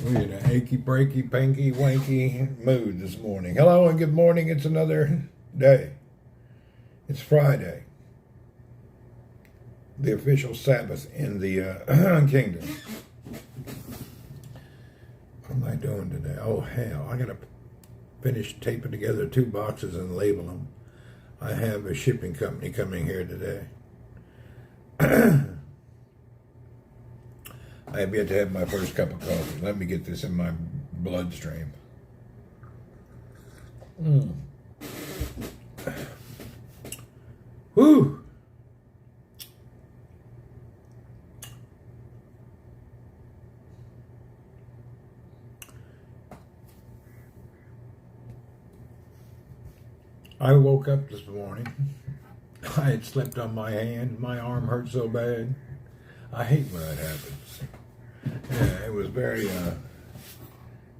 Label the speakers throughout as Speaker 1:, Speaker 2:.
Speaker 1: We're in an achy, breaky, panky, wanky mood this morning. Hello and good morning. It's another day. It's Friday, the official Sabbath in the kingdom. What am I doing today? Oh, hell. I got to finish taping together 2 boxes and label them. I have a shipping company coming here today. I have yet to have my first cup of coffee. Let me get this in my bloodstream. Whew. I woke up this morning. I had slept on my hand. My arm hurt so bad. I hate when that happens. Yeah, it was very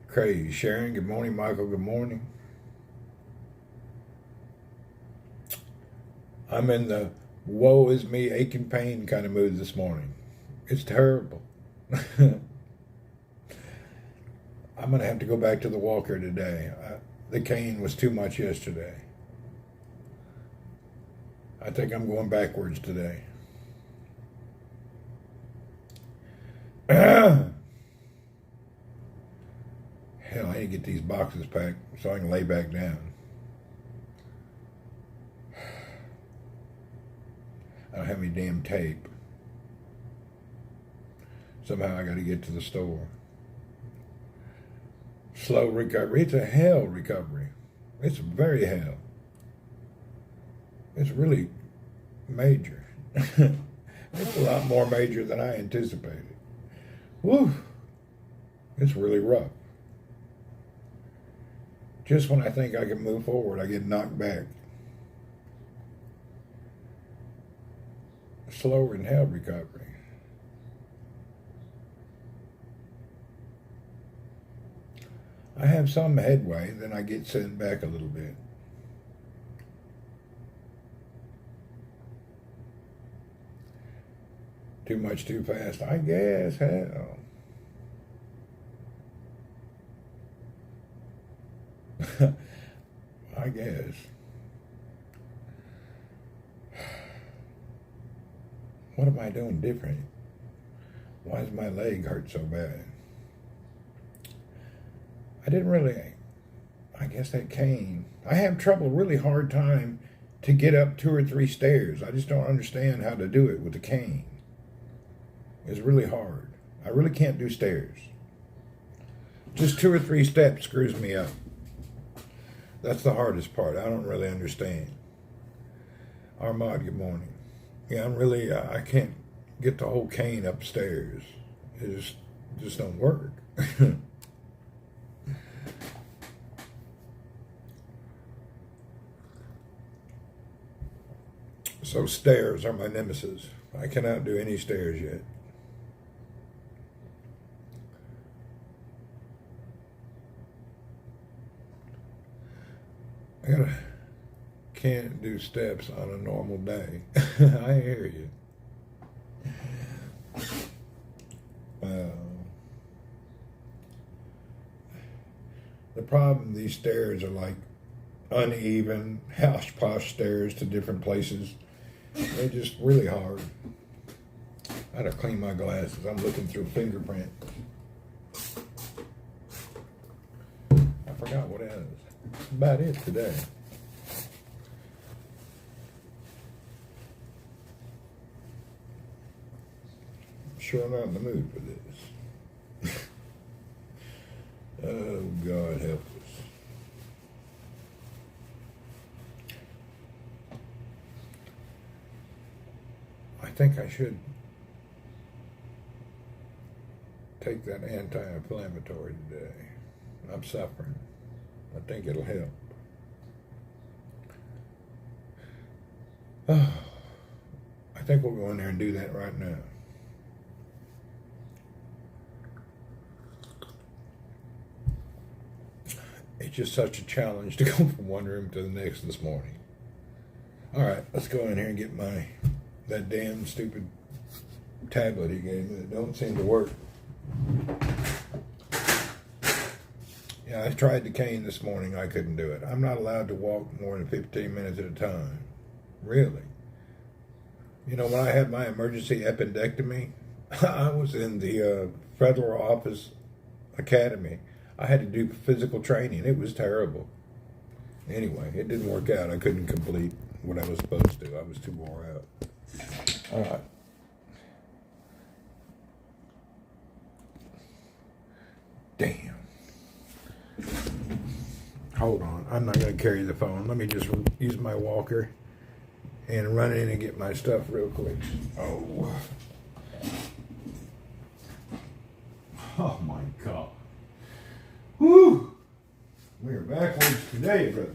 Speaker 1: crazy. Sharon, good morning. Michael, good morning. I'm in the woe is me, aching pain kind of mood this morning. It's terrible. I'm going to have to go back to the walker today. The cane was too much yesterday. I think I'm going backwards today. Hell, I need to get these boxes packed so I can lay back down. I don't have any damn tape. Somehow I got to get to the store. Slow recovery. It's a hell recovery. It's very hell. It's really major. It's a lot more major than I anticipated. Woo! It's really rough. Just when I think I can move forward, I get knocked back. Slower than hell recovery. I have some headway, then I get sent back a little bit. Too much, too fast, I guess. Hell. I guess. What am I doing different? Why does my leg hurt so bad? I didn't really, I guess that cane. I have trouble, really hard time to get up 2 or 3 stairs. I just don't understand how to do it with the cane. It's really hard. I really can't do stairs. Just 2 or 3 steps screws me up. That's the hardest part. I don't really understand. Armand, good morning. Yeah, I'm really, I can't get the whole cane upstairs. It just don't work. So stairs are my nemesis. I cannot do any stairs yet. Can't do steps on a normal day. I hear you. The problem, these stairs are like uneven, house-posh stairs to different places. They're just really hard. I gotta clean my glasses. I'm looking through fingerprint. I forgot what it is. That's about it today. Sure, I'm not in the mood for this. Oh, God help us. I think I should take that anti-inflammatory today. I'm suffering. I think it'll help. Oh, I think we'll go in there and do that right now. It's just such a challenge to go from one room to the next this morning. All right, let's go in here and get that damn stupid tablet he gave me that don't seem to work. Yeah, I tried the cane this morning. I couldn't do it. I'm not allowed to walk more than 15 minutes at a time. Really. You know, when I had my emergency appendectomy, I was in the federal office academy. I had to do physical training. It was terrible. Anyway, it didn't work out. I couldn't complete what I was supposed to. I was too wore out. All right. Damn. Hold on. I'm not going to carry the phone. Let me just use my walker and run in and get my stuff real quick. Oh. Oh, my God. Whew. We're backwards today, brother.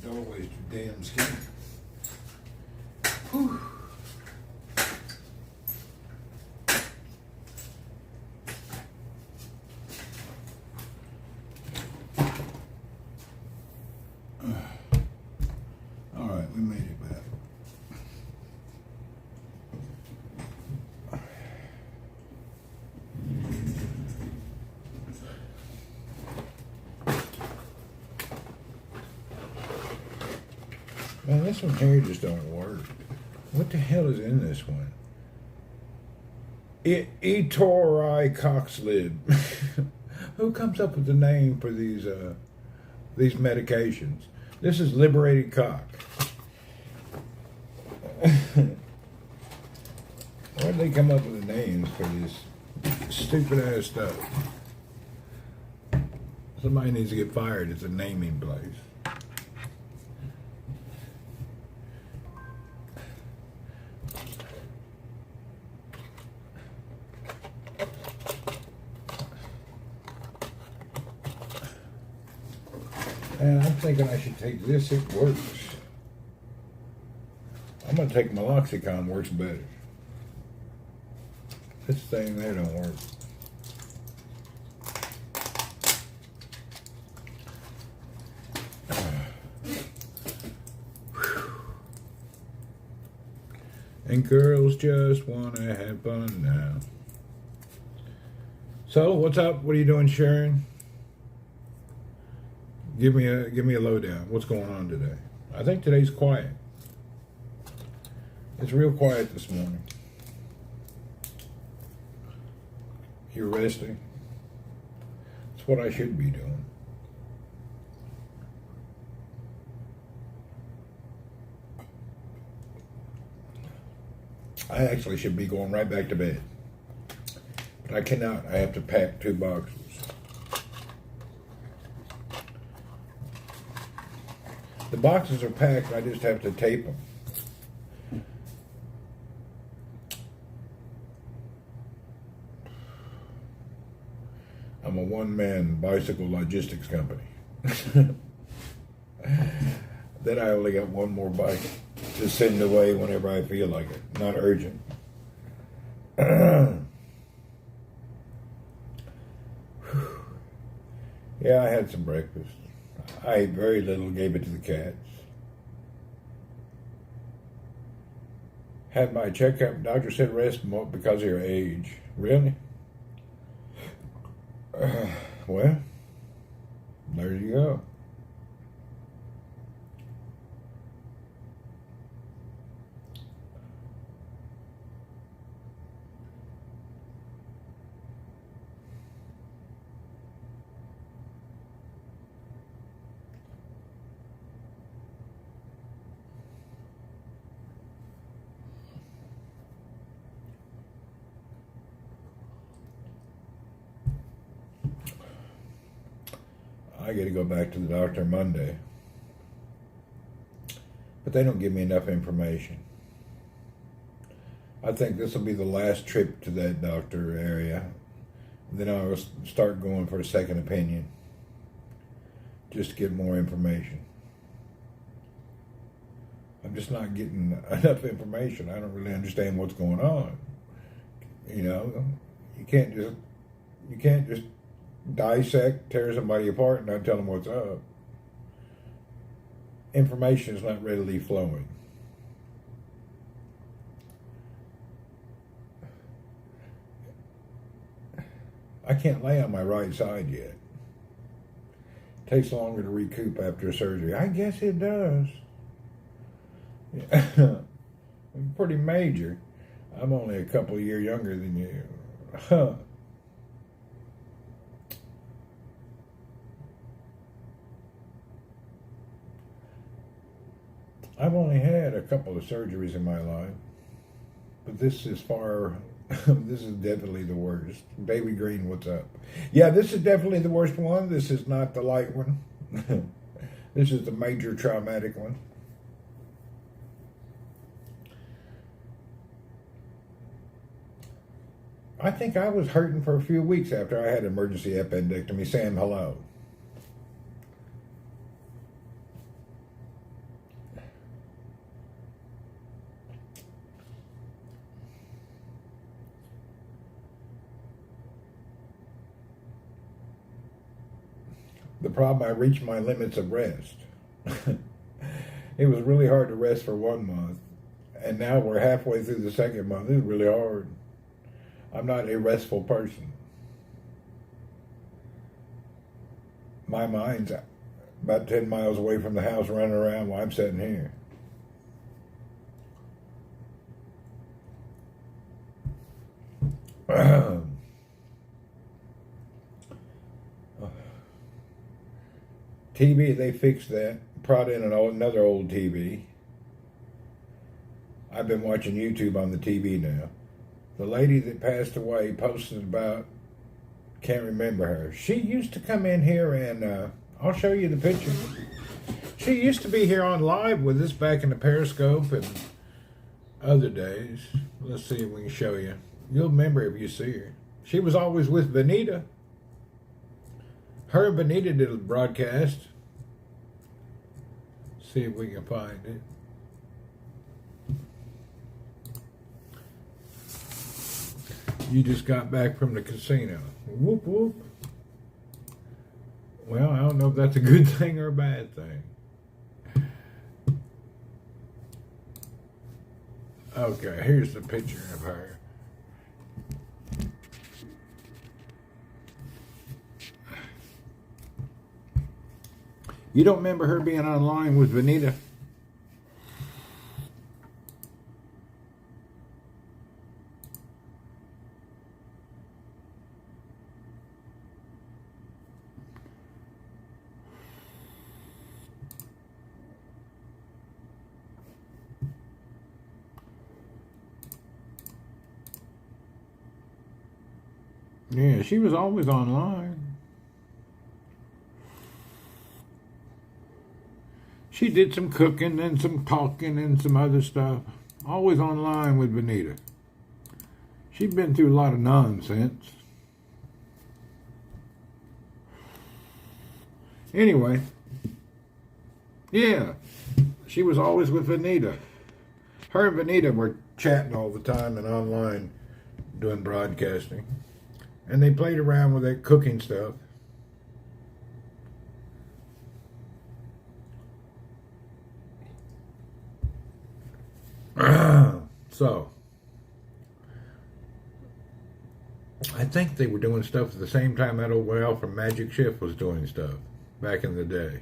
Speaker 1: Don't waste your damn skin. Whew. All right, we made it back. Man, this one here just don't work. What the hell is in this one? Etori Coxlid. Who comes up with the name for these medications? This is liberated cock. Why did they come up with the names for this stupid ass stuff? Somebody needs to get fired. It's a naming place. And I'm thinking I should take this. It works. I'm going to take Meloxicam. Works better. This thing there don't work. And girls just want to have fun now. So, what's up? What are you doing, Sharon? Give me a lowdown. What's going on today? I think today's quiet. It's real quiet this morning. You're resting. That's what I should be doing. I actually should be going right back to bed. But I cannot. I have to pack 2 boxes. The boxes are packed, I just have to tape them. I'm a one-man bicycle logistics company. Then I only got one more bike to send away whenever I feel like it. Not urgent. Yeah, I had some breakfast. I ate very little, gave it to the cats. Had my checkup, doctor said rest more because of your age. Really? Well, there you go. I got to go back to the doctor Monday. But they don't give me enough information. I think this will be the last trip to that doctor area. Then I'll start going for a second opinion. Just to get more information. I'm just not getting enough information. I don't really understand what's going on. You know, you can't just dissect, tear somebody apart, and not tell them what's up. Information is not readily flowing. I can't lay on my right side yet. It takes longer to recoup after surgery. I guess it does. Pretty major. I'm only a couple of years younger than you. Huh. I've only had a couple of surgeries in my life, but this is this is definitely the worst. Baby Green, what's up? Yeah, this is definitely the worst one. This is not the light one. This is the major traumatic one. I think I was hurting for a few weeks after I had emergency appendectomy. Sam, hello. The problem, I reached my limits of rest. It was really hard to rest for 1 month. And now we're halfway through the second month. It's really hard. I'm not a restful person. My mind's about 10 miles away from the house running around while I'm sitting here. TV, they fixed that. Brought in another old TV. I've been watching YouTube on the TV now. The lady that passed away posted about, can't remember her. She used to come in here and, I'll show you the picture. She used to be here on live with us back in the Periscope and other days. Let's see if we can show you. You'll remember if you see her. She was always with Benita. Her and Benita did a broadcast. See if we can find it. You just got back from the casino. Whoop, whoop. Well, I don't know if that's a good thing or a bad thing. Okay, here's the picture of her. You don't remember her being online with Benita? Yeah, she was always online. She did some cooking and some talking and some other stuff. Always online with Benita. She'd been through a lot of nonsense. Anyway, yeah, she was always with Benita. Her and Benita were chatting all the time and online doing broadcasting. And they played around with that cooking stuff. So, I think they were doing stuff at the same time that old gal from Magic Shift was doing stuff back in the day.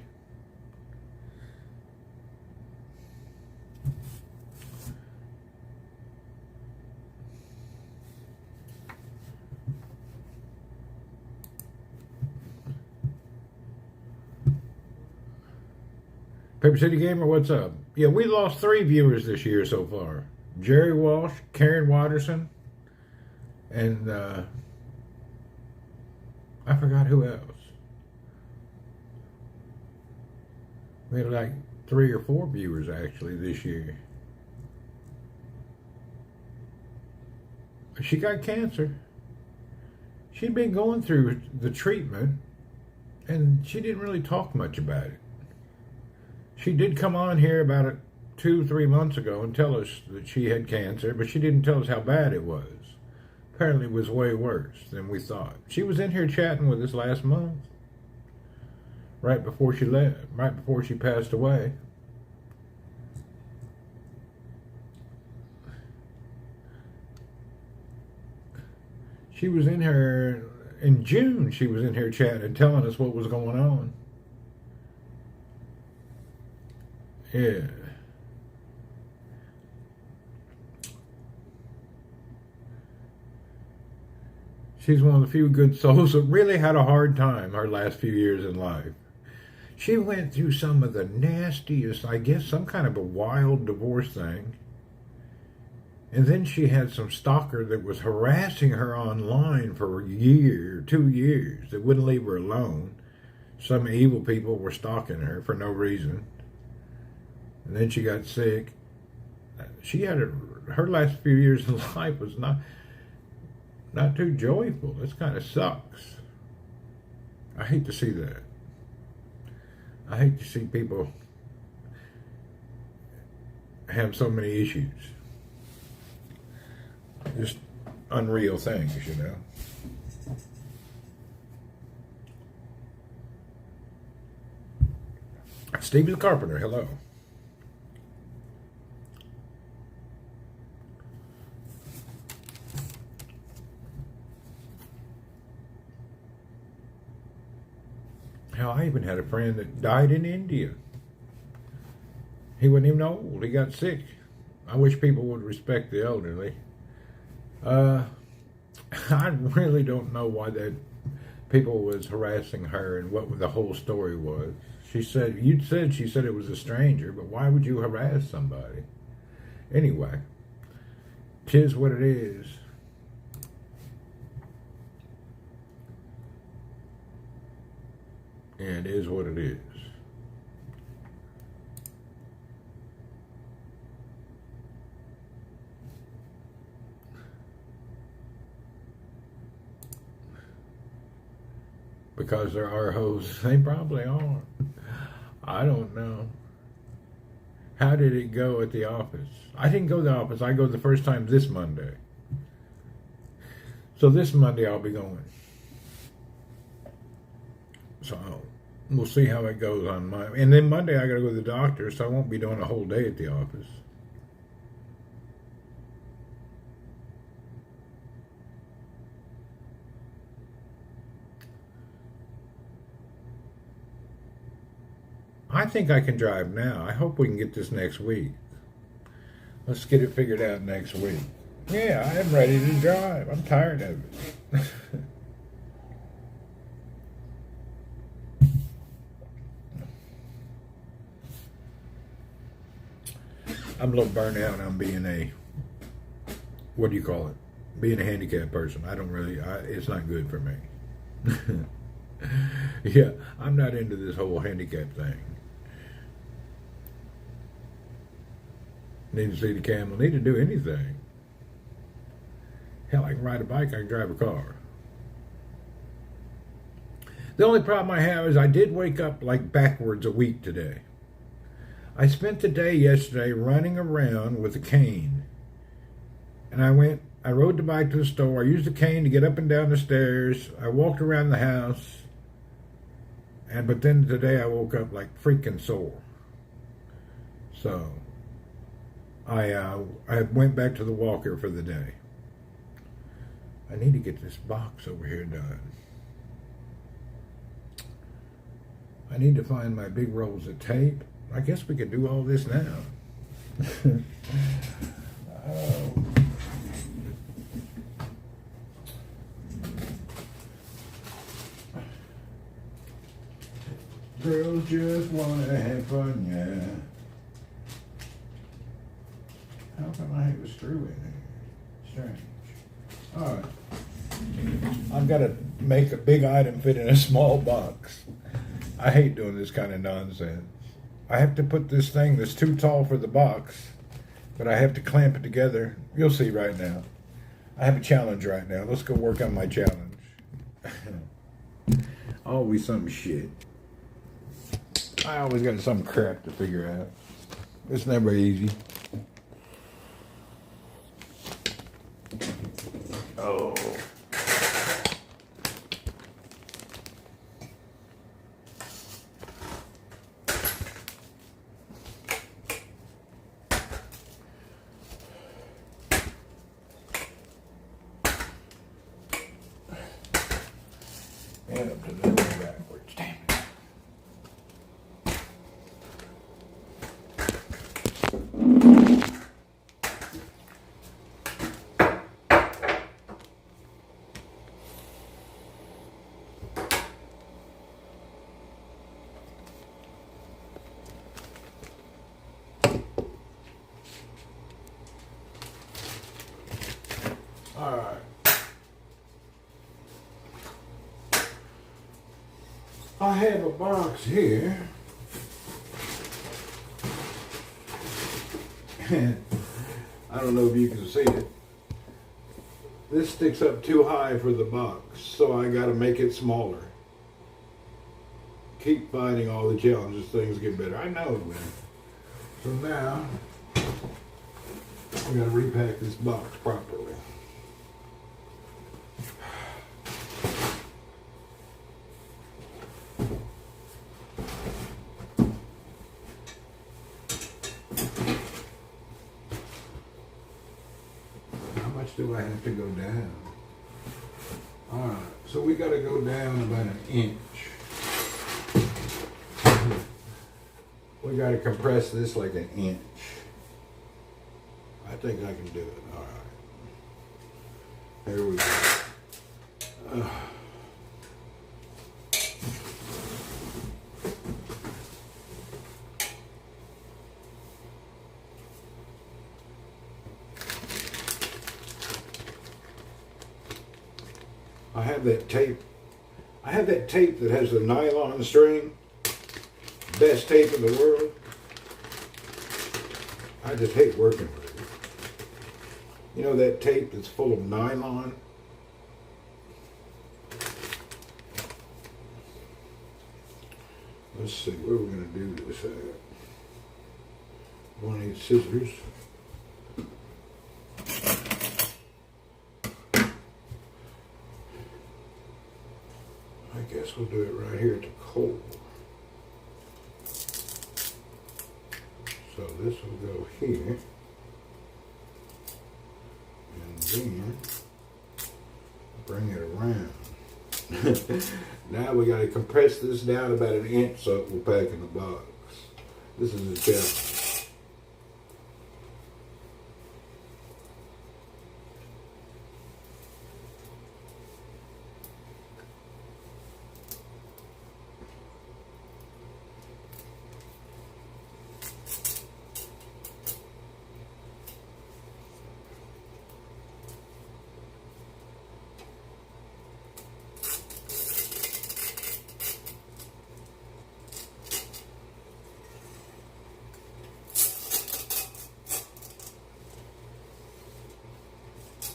Speaker 1: Paper City Gamer, what's up? Yeah, we lost 3 viewers this year so far. Jerry Walsh, Karen Watterson, and I forgot who else. We had like 3 or 4 viewers actually this year. She got cancer. She'd been going through the treatment, and she didn't really talk much about it. She did come on here about 2-3 months ago and tell us that she had cancer, but she didn't tell us how bad it was. Apparently it was way worse than we thought. She was in here chatting with us last month, right before she left, right before she passed away. She was in here in June. She was in here chatting and telling us what was going on. Yeah. She's one of the few good souls that really had a hard time her last few years in life. She went through some of the nastiest, I guess, some kind of a wild divorce thing. And then she had some stalker that was harassing her online for a year, 2 years. They wouldn't leave her alone. Some evil people were stalking her for no reason. And then she got sick. She had her last few years in life was not too joyful. This kind of sucks. I hate to see that. I hate to see people have so many issues. Just unreal things, you know. Steve the Carpenter, hello. Hell, I even had a friend that died in India. He wasn't even old. He got sick. I wish people would respect the elderly. I really don't know why that people was harassing her and what the whole story was. She said it was a stranger, but why would you harass somebody? Anyway, 'tis what it is. And it is what it is. Because there are hoes. They probably are. I don't know. How did it go at the office? I didn't go to the office. I go the first time this Monday. So this Monday I'll be going. So we'll see how it goes on Monday. And then Monday I got to go to the doctor, so I won't be doing a whole day at the office. I think I can drive now. I hope we can get this next week. Let's get it figured out next week. Yeah, I am ready to drive. I'm tired of it. I'm a little burnt out on being what do you call it? Being a handicapped person. It's not good for me. Yeah, I'm not into this whole handicap thing. Need to see the camel. Need to do anything. Hell, I can ride a bike. I can drive a car. The only problem I have is I did wake up like backwards a week today. I spent the day yesterday running around with a cane. And I rode the bike to the store. I used the cane to get up and down the stairs. I walked around the house. But then today I woke up like freaking sore. So I went back to the walker for the day. I need to get this box over here done. I need to find my big rolls of tape. I guess we could do all this now. Oh. Girls just wanna have fun, yeah. How come I have a screw in there? Strange. Alright. I've got to make a big item fit in a small box. I hate doing this kind of nonsense. I have to put this thing that's too tall for the box, but I have to clamp it together. You'll see right now. I have a challenge right now. Let's go work on my challenge. Always some shit. I always got some crap to figure out. It's never easy. Oh. And up to the other backwards. Damn it. All right. I have a box here. And I don't know if you can see it. This sticks up too high for the box, so I got to make it smaller. Keep finding all the challenges, things get better. I know it will. So now, we got to repack this box properly. Do I have to go down? Alright, so we got to go down about an inch. We got to compress this like an inch. I think I can do it. Alright. There we go. I have that tape. I have that tape that has the nylon string. Best tape in the world. I just hate working with it. You know that tape that's full of nylon? Let's see, where we're going to do this at. We'll need scissors. I guess we'll do it right here at the core. So this will go here. And then bring it around. Now we got to compress this down about an inch so it will pack in the box. This is a challenge.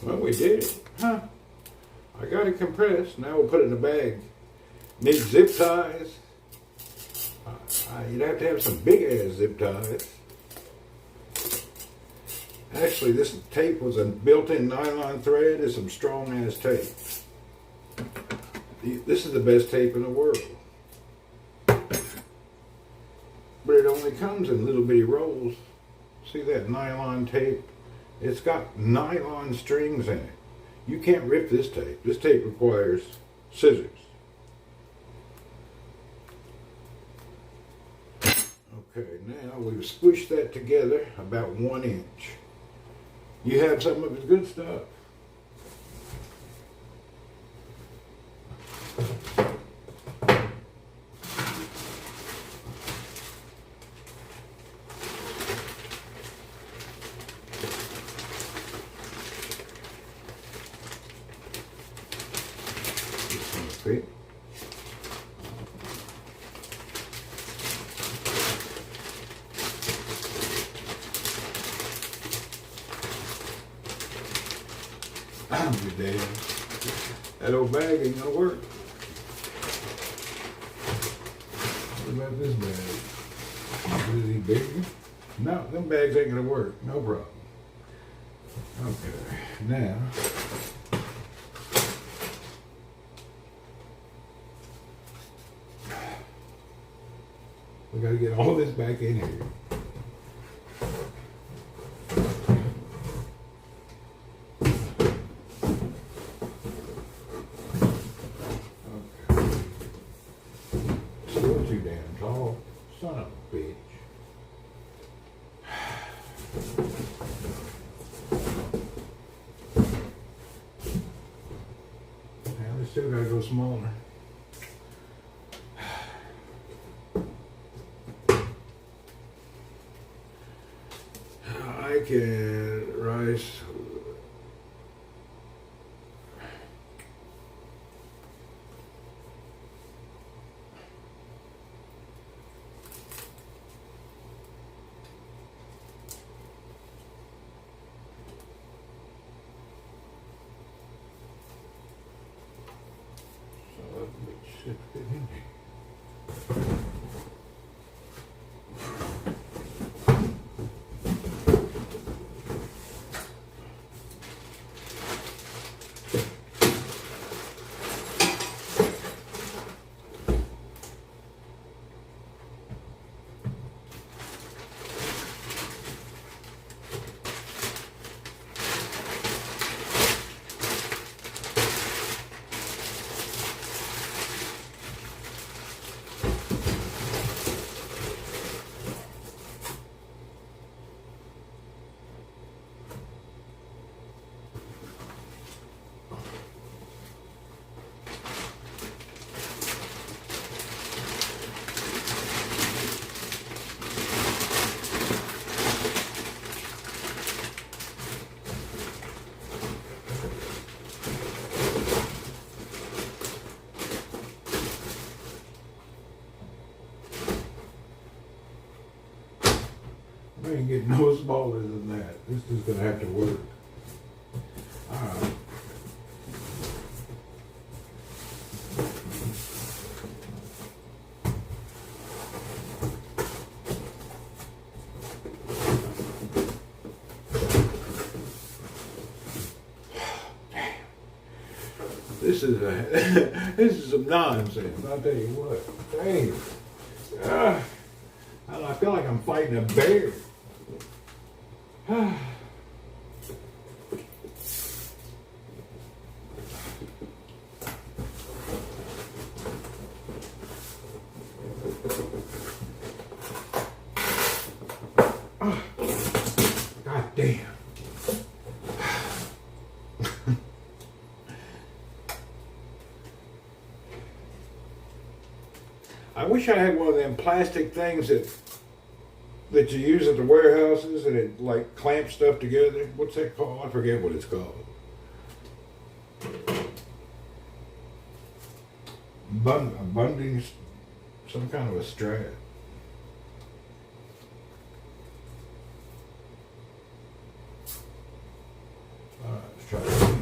Speaker 1: Well, we did it. Huh. I got it compressed. Now we'll put it in a bag. Need zip ties. You'd have to have some big ass zip ties. Actually, this tape was a built-in nylon thread. It's some strong ass tape. This is the best tape in the world. But it only comes in little bitty rolls. See that nylon tape? It's got nylon strings in it. You can't rip this tape. This tape requires scissors. Okay, now we've squished that together about 1 inch. You have some of his good stuff. See? I'm good, Dad. That old bag ain't gonna work. What about this bag? Is he bigger? No, them bags ain't gonna work. No problem. Okay, now. We got to get all this back in here. Okay. Still too damn tall. Son of a bitch. Now we still got to go smaller. I can rice. So it should fit in here. We ain't getting no smaller than that. This is gonna have to work. Alright. This is this is some nonsense. I'll tell you what. Dang. I feel like I'm fighting a bear. God damn. I wish I had one of them plastic things that you use at the warehouses and it like clamps stuff together. What's that called? I forget what it's called. Bunding, some kind of a strap. All right, let's try it again.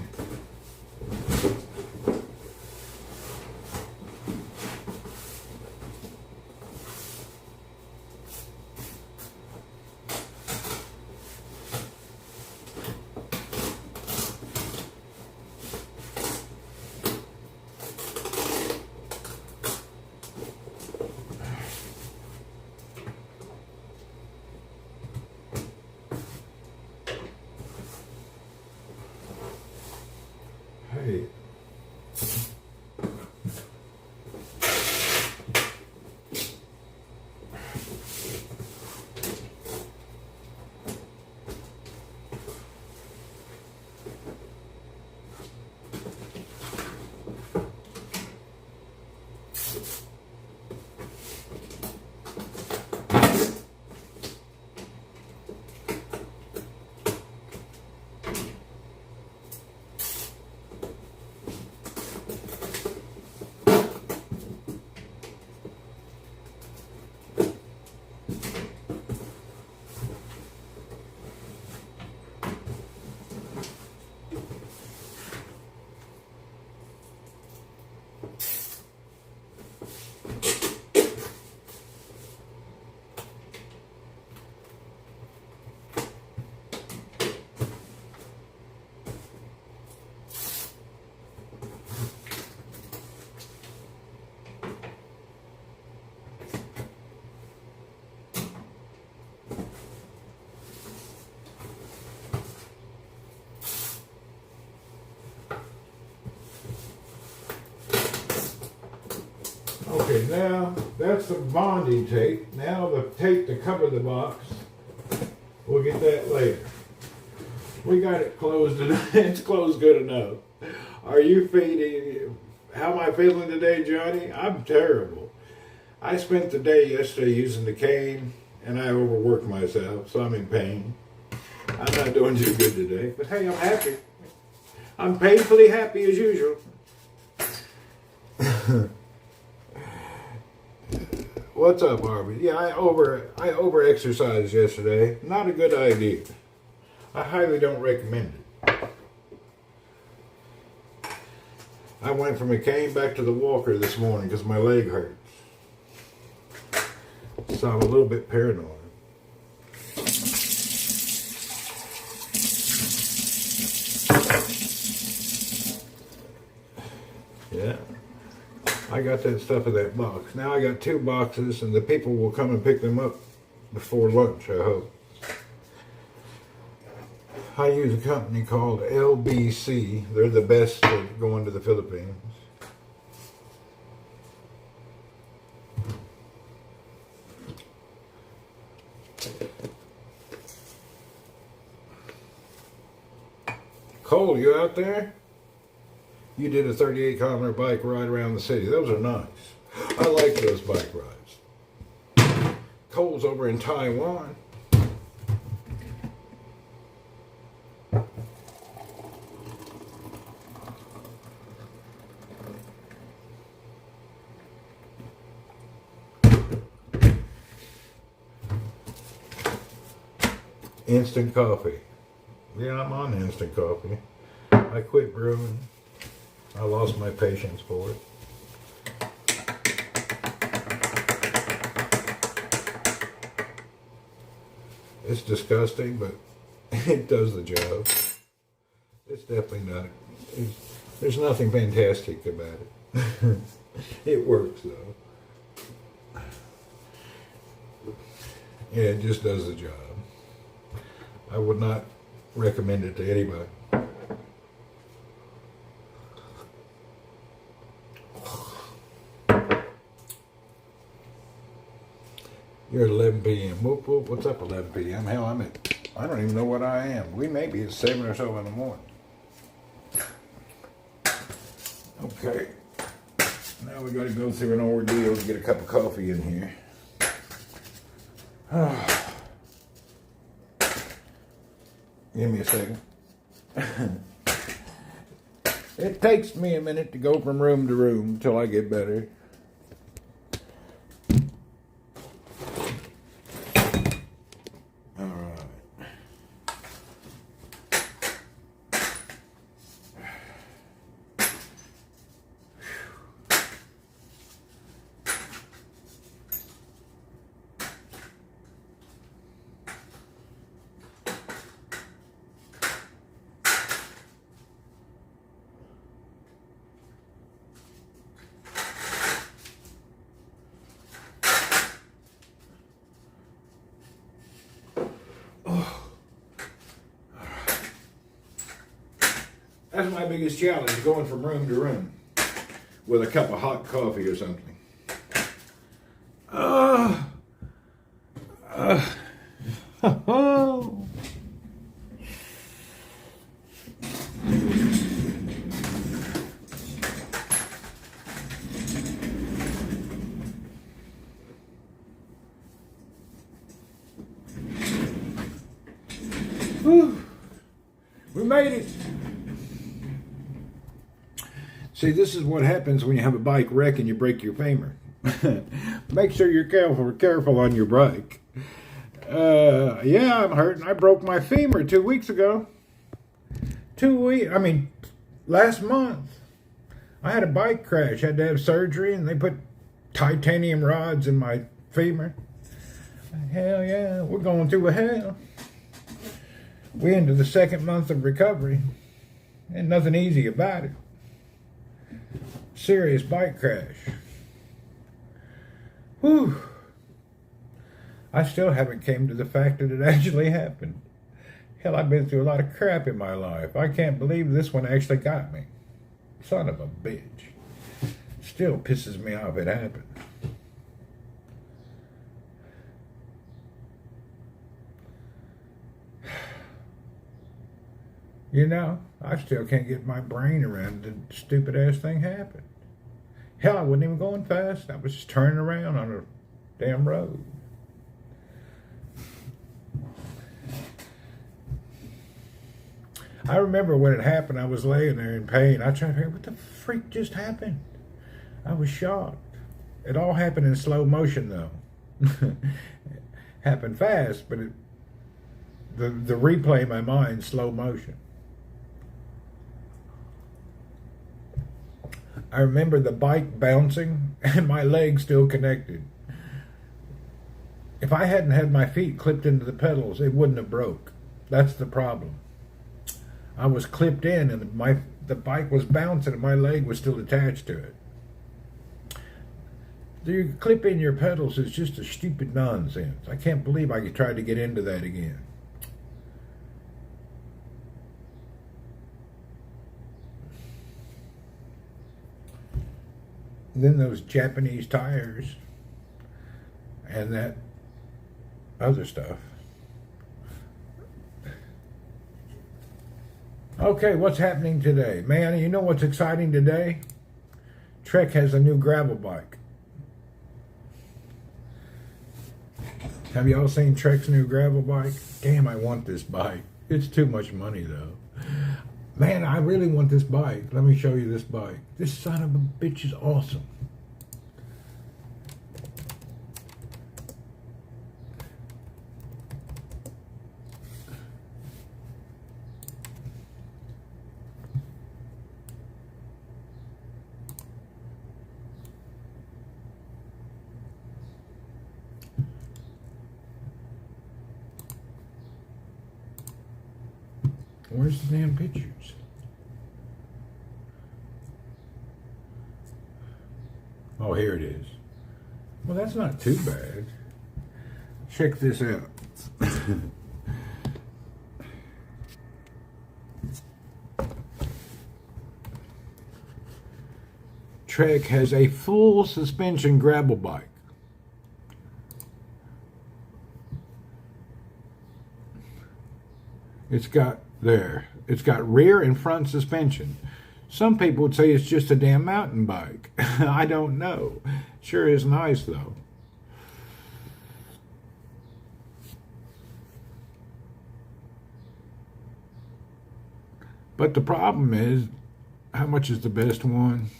Speaker 1: Okay, now that's the bonding tape. Now the tape to cover the box. We'll get that later. We got it closed enough. It's closed good enough. Are you feeding? How am I feeling today, Johnny? I'm terrible. I spent the day yesterday using the cane and I overworked myself, so I'm in pain. I'm not doing too good today, but hey, I'm happy. I'm painfully happy as usual. What's up, Harvey? Yeah, I over exercised yesterday. Not a good idea. I highly don't recommend it. I went from a cane back to the walker this morning because my leg hurts. So I'm a little bit paranoid. Yeah. I got that stuff in that box. Now I got 2 boxes and the people will come and pick them up before lunch, I hope. I use a company called LBC. They're the best at going to the Philippines. Cole, you out there? You did a 38-kilometer bike ride around the city. Those are nice. I like those bike rides. Cole's over in Taiwan. Instant coffee. Yeah, I'm on instant coffee. I quit brewing. I lost my patience for it. It's disgusting, but it does the job. It's definitely not. There's nothing fantastic about it. It works, though. Yeah, it just does the job. I would not recommend it to anybody. You're at 11 p.m. Whoop, whoop. What's up, 11 p.m.? Hell, I don't even know what I am. We may be at 7 or so in the morning. Okay. Now we got to go through an ordeal to get a cup of coffee in here. Give me a second. It takes me a minute to go from room to room until I get better. That's my biggest challenge, going from room to room with a cup of hot coffee or something. We made it. See, this is what happens when you have a bike wreck and you break your femur. Make sure you're careful on your bike. Yeah, I'm hurting. I broke my femur 2 weeks ago. Last month. I had a bike crash, had to have surgery, and they put titanium rods in my femur. Hell yeah, we're going through a hell. We're into the 2nd month of recovery. And nothing easy about it. Serious bike crash. Whew. I still haven't came to the fact that it actually happened. Hell, I've been through a lot of crap in my life. I can't believe this one actually got me. Son of a bitch. Still pisses me off it happened. You know, I still can't get my brain around the stupid ass thing happened. Hell, I wasn't even going fast. I was just turning around on a damn road. I remember when it happened, I was laying there in pain. I tried to figure, what the freak just happened? I was shocked. It all happened in slow motion, though. Happened fast, but the replay in my mind, slow motion. I remember the bike bouncing and my legs still connected. If I hadn't had my feet clipped into the pedals, it wouldn't have broke. That's the problem. I was clipped in and the bike was bouncing and my leg was still attached to it. You clip in your pedals is just a stupid nonsense. I can't believe I tried to get into that again. Then those Japanese tires and that other stuff. Okay, what's happening today? Man, you know what's exciting today? Trek has a new gravel bike. Have you all seen Trek's new gravel bike? Damn, I want this bike. It's too much money, though. Man, I really want this bike. Let me show you this bike. This son of a bitch is awesome. Where's the damn pictures? Oh, here it is. Well, that's not too bad. Check this out. Trek has a full suspension gravel bike. It's got rear and front suspension. Some people would say it's just a damn mountain bike. I don't know. Sure is nice though. But the problem is, how much is the best one?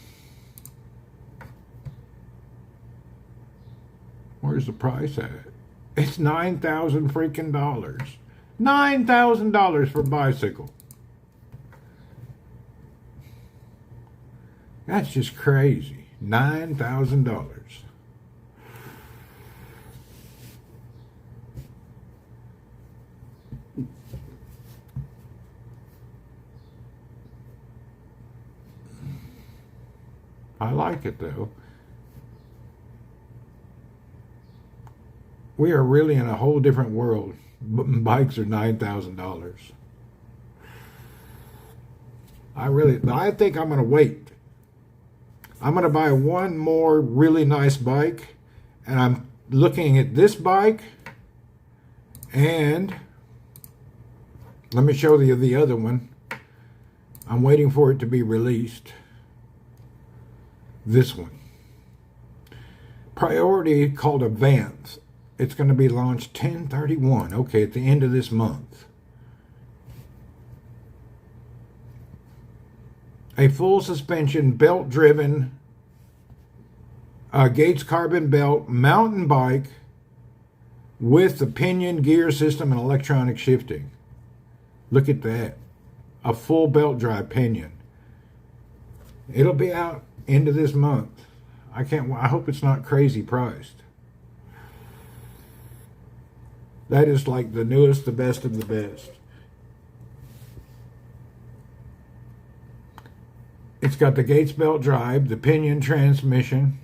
Speaker 1: Where's the price at? It's $9,000 freaking dollars. $9,000 for a bicycle. That's just crazy. $9,000. I like it though. We are really in a whole different world. Bikes are $9,000. I think I'm going to wait. I'm going to buy one more really nice bike, and I'm looking at this bike, and let me show you the other one. I'm waiting for it to be released. This one. Priority called Advance. It's going to be launched 10/31, okay, at the end of this month. A full suspension, belt-driven, Gates carbon belt mountain bike with the pinion gear system and electronic shifting. Look at that. A full belt drive pinion. It'll be out into this month. I hope it's not crazy priced. That is like the newest, the best of the best. It's got the Gates belt drive, the pinion transmission,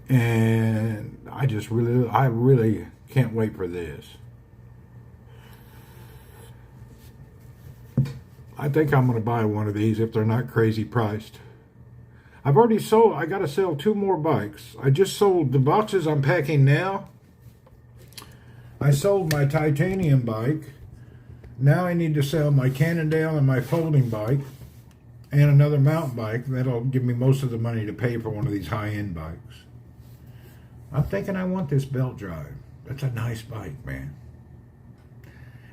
Speaker 1: and I really can't wait for this. I think I'm going to buy one of these if they're not crazy priced. I got to sell 2 more bikes. I just sold the boxes I'm packing now. I sold my titanium bike. Now I need to sell my Cannondale and my folding bike and another mountain bike. That'll give me most of the money to pay for one of these high-end bikes. I'm thinking I want this belt drive. That's a nice bike, man.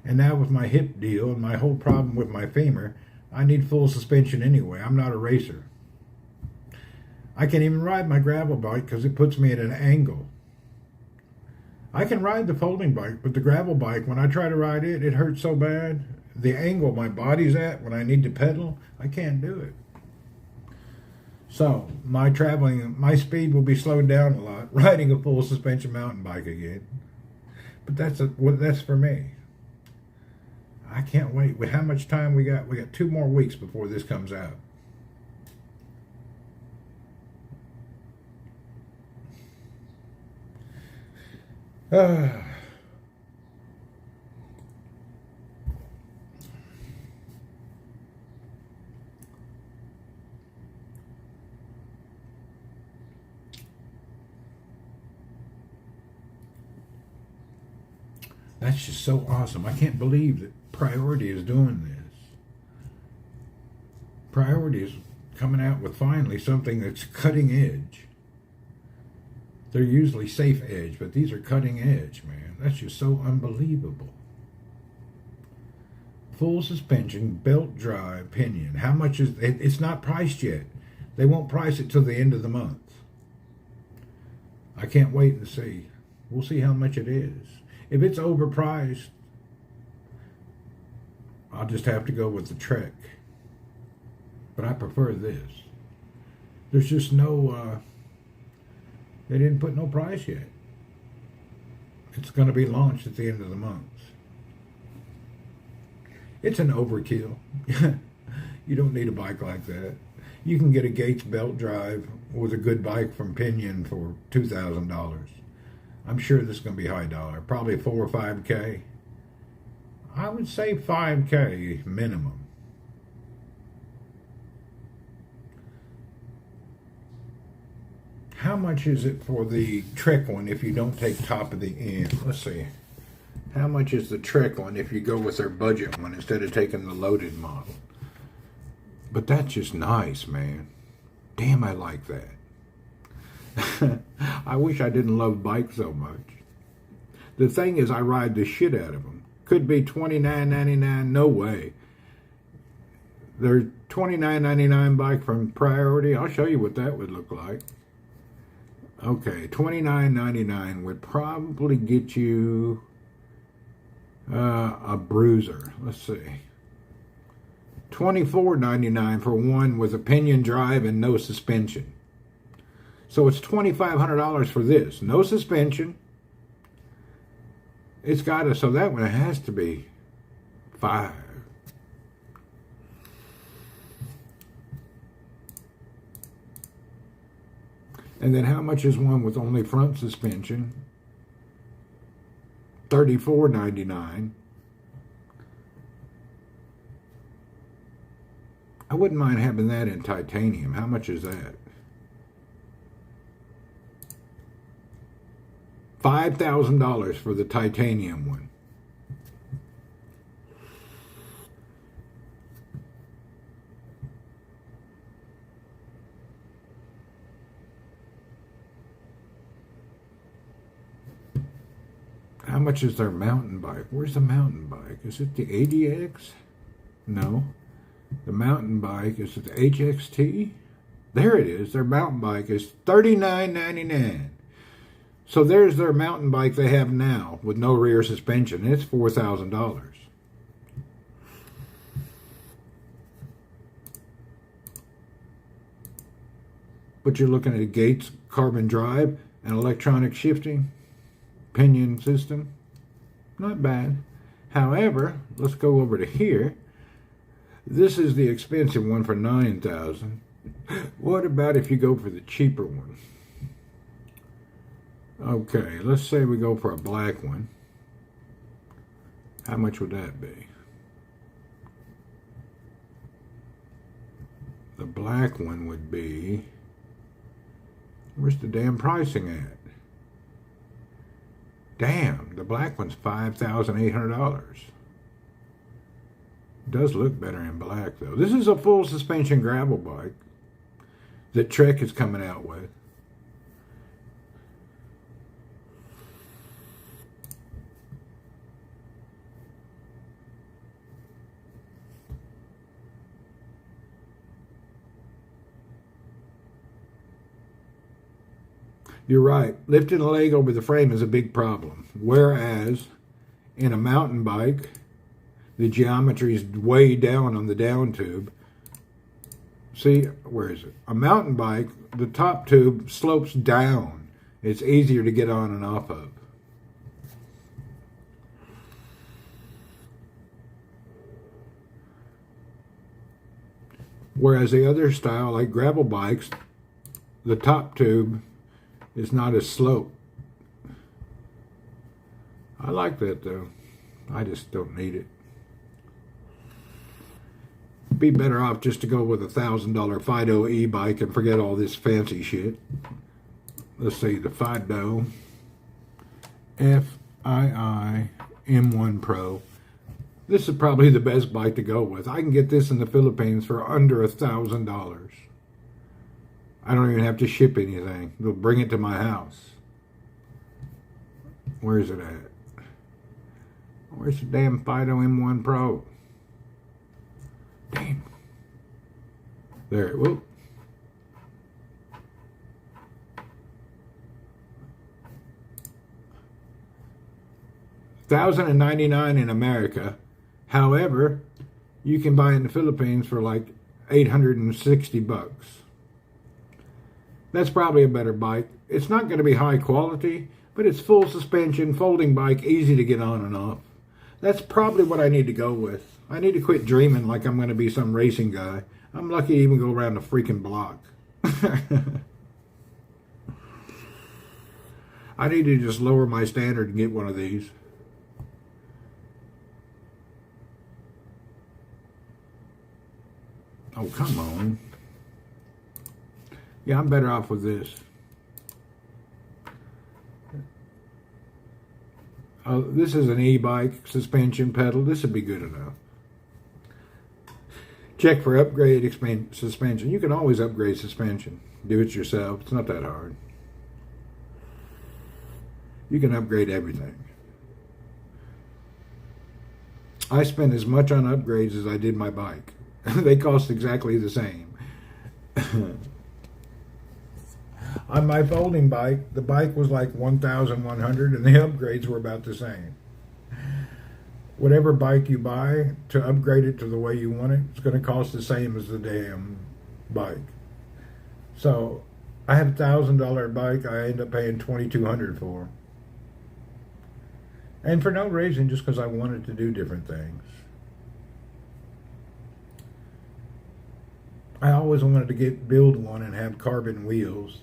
Speaker 1: And now with my hip deal and my whole problem with my femur, I need full suspension anyway. I'm not a racer. I can't even ride my gravel bike because it puts me at an angle. I can ride the folding bike, but the gravel bike, when I try to ride it, it hurts so bad. The angle my body's at when I need to pedal, I can't do it. So my speed will be slowed down a lot, riding a full suspension mountain bike again. But that's for me. I can't wait. With how much time we got 2 more weeks before this comes out. That's just so awesome. I can't believe that Priority is doing this. Priority is coming out with finally something that's cutting edge. They're usually safe edge, but these are cutting edge, man. That's just so unbelievable. Full suspension, belt drive, pinion. How much is it? It's not priced yet. They won't price it till the end of the month. I can't wait and see. We'll see how much it is. If it's overpriced, I'll just have to go with the Trek. But I prefer this. There's just no, they didn't put no price yet. It's going to be launched at the end of the month. It's an overkill. You don't need a bike like that. You can get a Gates belt drive with a good bike from Pinion for $2,000. I'm sure this is going to be high dollar. Probably 4 or 5K. I would say 5K minimum. How much is it for the Trek one if you don't take top of the end? Let's see. How much is the Trek one if you go with their budget one instead of taking the loaded model? But that's just nice, man. Damn, I like that. I wish I didn't love bikes so much. The thing is, I ride the shit out of them. Could be $29.99. No way. Their $29.99 bike from Priority. I'll show you what that would look like. Okay, $29.99 would probably get you a bruiser. Let's see. $24.99 for one with a pinion drive and no suspension. So it's $2,500 for this. No suspension. It's got to, so that one has to be $5. And then how much is one with only front suspension? $34.99. I wouldn't mind having that in titanium. How much is that? $5,000 for the titanium one. How much is their mountain bike? Where's the mountain bike? Is it the ADX? No. The mountain bike, is it the HXT? There it is. Their mountain bike is $39.99. So there's their mountain bike they have now with no rear suspension. It's $4,000. but you're looking at a Gates carbon drive and electronic shifting pinion system. Not bad. However, let's go over to here. This is the expensive one for $9,000. What about if you go for the cheaper one? Okay, let's say we go for a black one. How much would that be? The black one would be, where's the damn pricing at? Damn, the black one's $5,800. Does look better in black though. This is a full suspension gravel bike that Trek is coming out with. You're right. Lifting a leg over the frame is a big problem. Whereas in a mountain bike, the geometry is way down on the down tube. See, where is it? A mountain bike, the top tube slopes down. It's easier to get on and off of. Whereas the other style, like gravel bikes, the top tube is not as sloped. I like that though. I just don't need it. Be better off just to go with a $1,000 Fido e-bike and forget all this fancy shit. Let's see, the Fido FII M1 Pro. This is probably the best bike to go with. I can get this in the Philippines for under $1,000. I don't even have to ship anything. They'll bring it to my house. Where's it at? Where's the damn Fido M1 Pro? Damn. There. Whoop. $1,099 in America. However, you can buy it in the Philippines for like $860. That's probably a better bike. It's not going to be high quality, but it's full suspension, folding bike, easy to get on and off. That's probably what I need to go with. I need to quit dreaming like I'm going to be some racing guy. I'm lucky to even go around the freaking block. I need to just lower my standard and get one of these. Oh, come on. Yeah, I'm better off with this. This is an e-bike, suspension pedal. This would be good enough. Check for upgrade suspension. You can always upgrade suspension. Do it yourself. It's not that hard. You can upgrade everything. I spent as much on upgrades as I did my bike. They cost exactly the same. On my folding bike, the bike was like $1,100 and the upgrades were about the same. Whatever bike you buy, to upgrade it to the way you want it, it's going to cost the same as the damn bike. So I have a $1,000 bike I end up paying $2,200 for. And for no reason, just because I wanted to do different things. I always wanted to build one and have carbon wheels.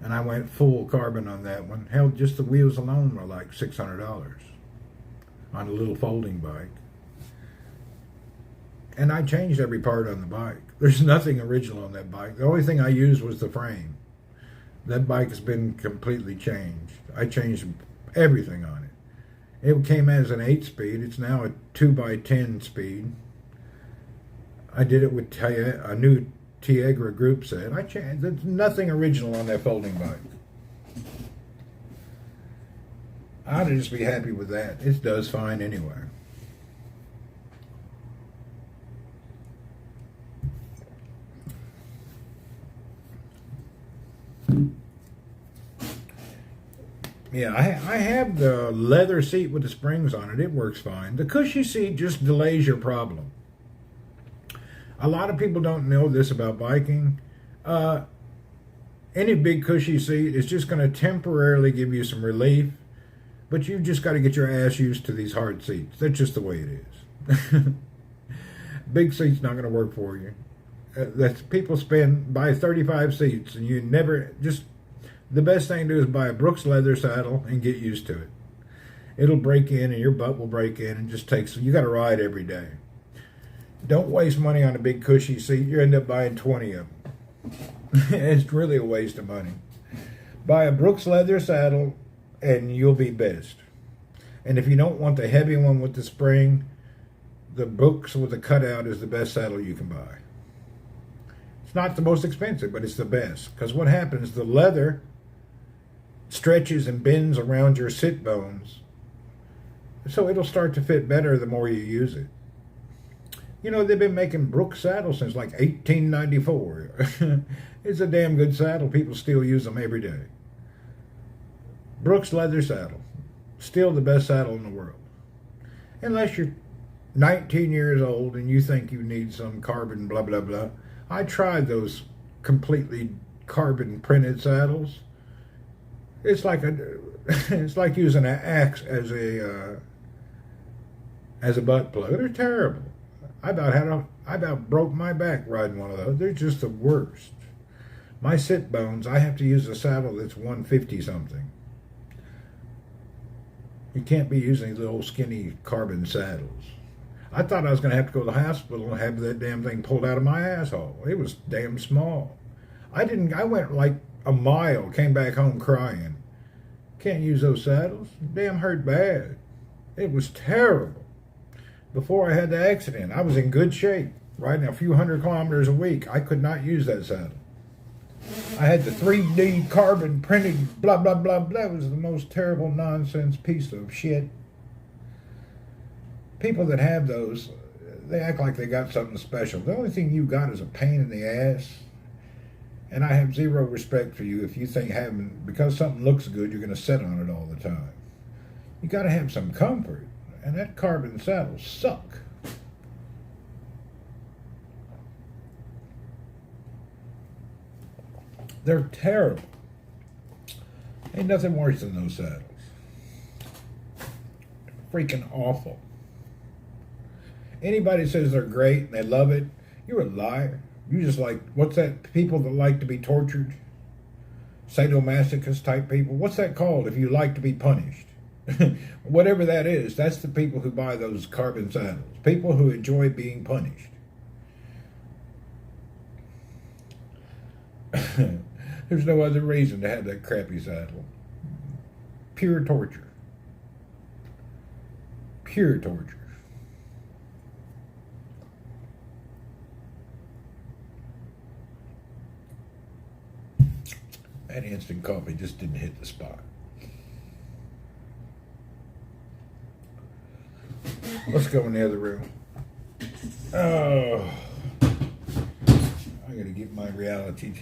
Speaker 1: And I went full carbon on that one. Hell, just the wheels alone were like $600 on a little folding bike. And I changed every part on the bike. There's nothing original on that bike. The only thing I used was the frame. That bike has been completely changed. I changed everything on it. It came as an 8-speed. It's now a 2x10 speed. I did it with a new Tiagra group set. I changed. There's nothing original on that folding bike. I ought to just be happy with that. It does fine anyway. Yeah, I have the leather seat with the springs on it. It works fine. The cushy seat just delays your problem. A lot of people don't know this about biking. Any big cushy seat is just going to temporarily give you some relief, but you just got to get your ass used to these hard seats. That's just the way it is. Big seat's not going to work for you. That's people buy 35 seats, and you never just. The best thing to do is buy a Brooks leather saddle and get used to it. It'll break in, and your butt will break in, and just takes. You got to ride every day. Don't waste money on a big cushy seat. You end up buying 20 of them. It's really a waste of money. Buy a Brooks leather saddle, and you'll be best. And if you don't want the heavy one with the spring, the Brooks with the cutout is the best saddle you can buy. It's not the most expensive, but it's the best. Because what happens, the leather stretches and bends around your sit bones. So it'll start to fit better the more you use it. You know, they've been making Brooks saddles since like 1894. It's a damn good saddle. People still use them every day. Brooks leather saddle. Still the best saddle in the world. Unless you're 19 years old and you think you need some carbon blah, blah, blah. I tried those completely carbon printed saddles. It's like it's like using an axe as a butt plug. They're terrible. I about broke my back riding one of those. They're just the worst. My sit bones, I have to use a saddle that's 150 something. You can't be using these little skinny carbon saddles. I thought I was going to have to go to the hospital and have that damn thing pulled out of my asshole. It was damn small. I went like a mile, came back home crying. Can't use those saddles. Damn hurt bad. It was terrible. Before I had the accident, I was in good shape, riding a few hundred kilometers a week. I could not use that saddle. I had the 3D carbon printed blah, blah, blah, blah. It was the most terrible nonsense piece of shit. People that have those, they act like they got something special. The only thing you got is a pain in the ass. And I have zero respect for you if you think because something looks good, you're going to sit on it all the time. You got to have some comfort. And that carbon saddles suck. They're terrible. Ain't nothing worse than those saddles. Freaking awful. Anybody says they're great and they love it, you're a liar. You just like, what's that, people that like to be tortured? Sadomasochist type people? What's that called if you like to be punished? Whatever that is, that's the people who buy those carbon saddles. People who enjoy being punished. There's no other reason to have that crappy saddle. Pure torture. Pure torture. That instant coffee just didn't hit the spot. Let's go in the other room. Oh, I gotta get my reality.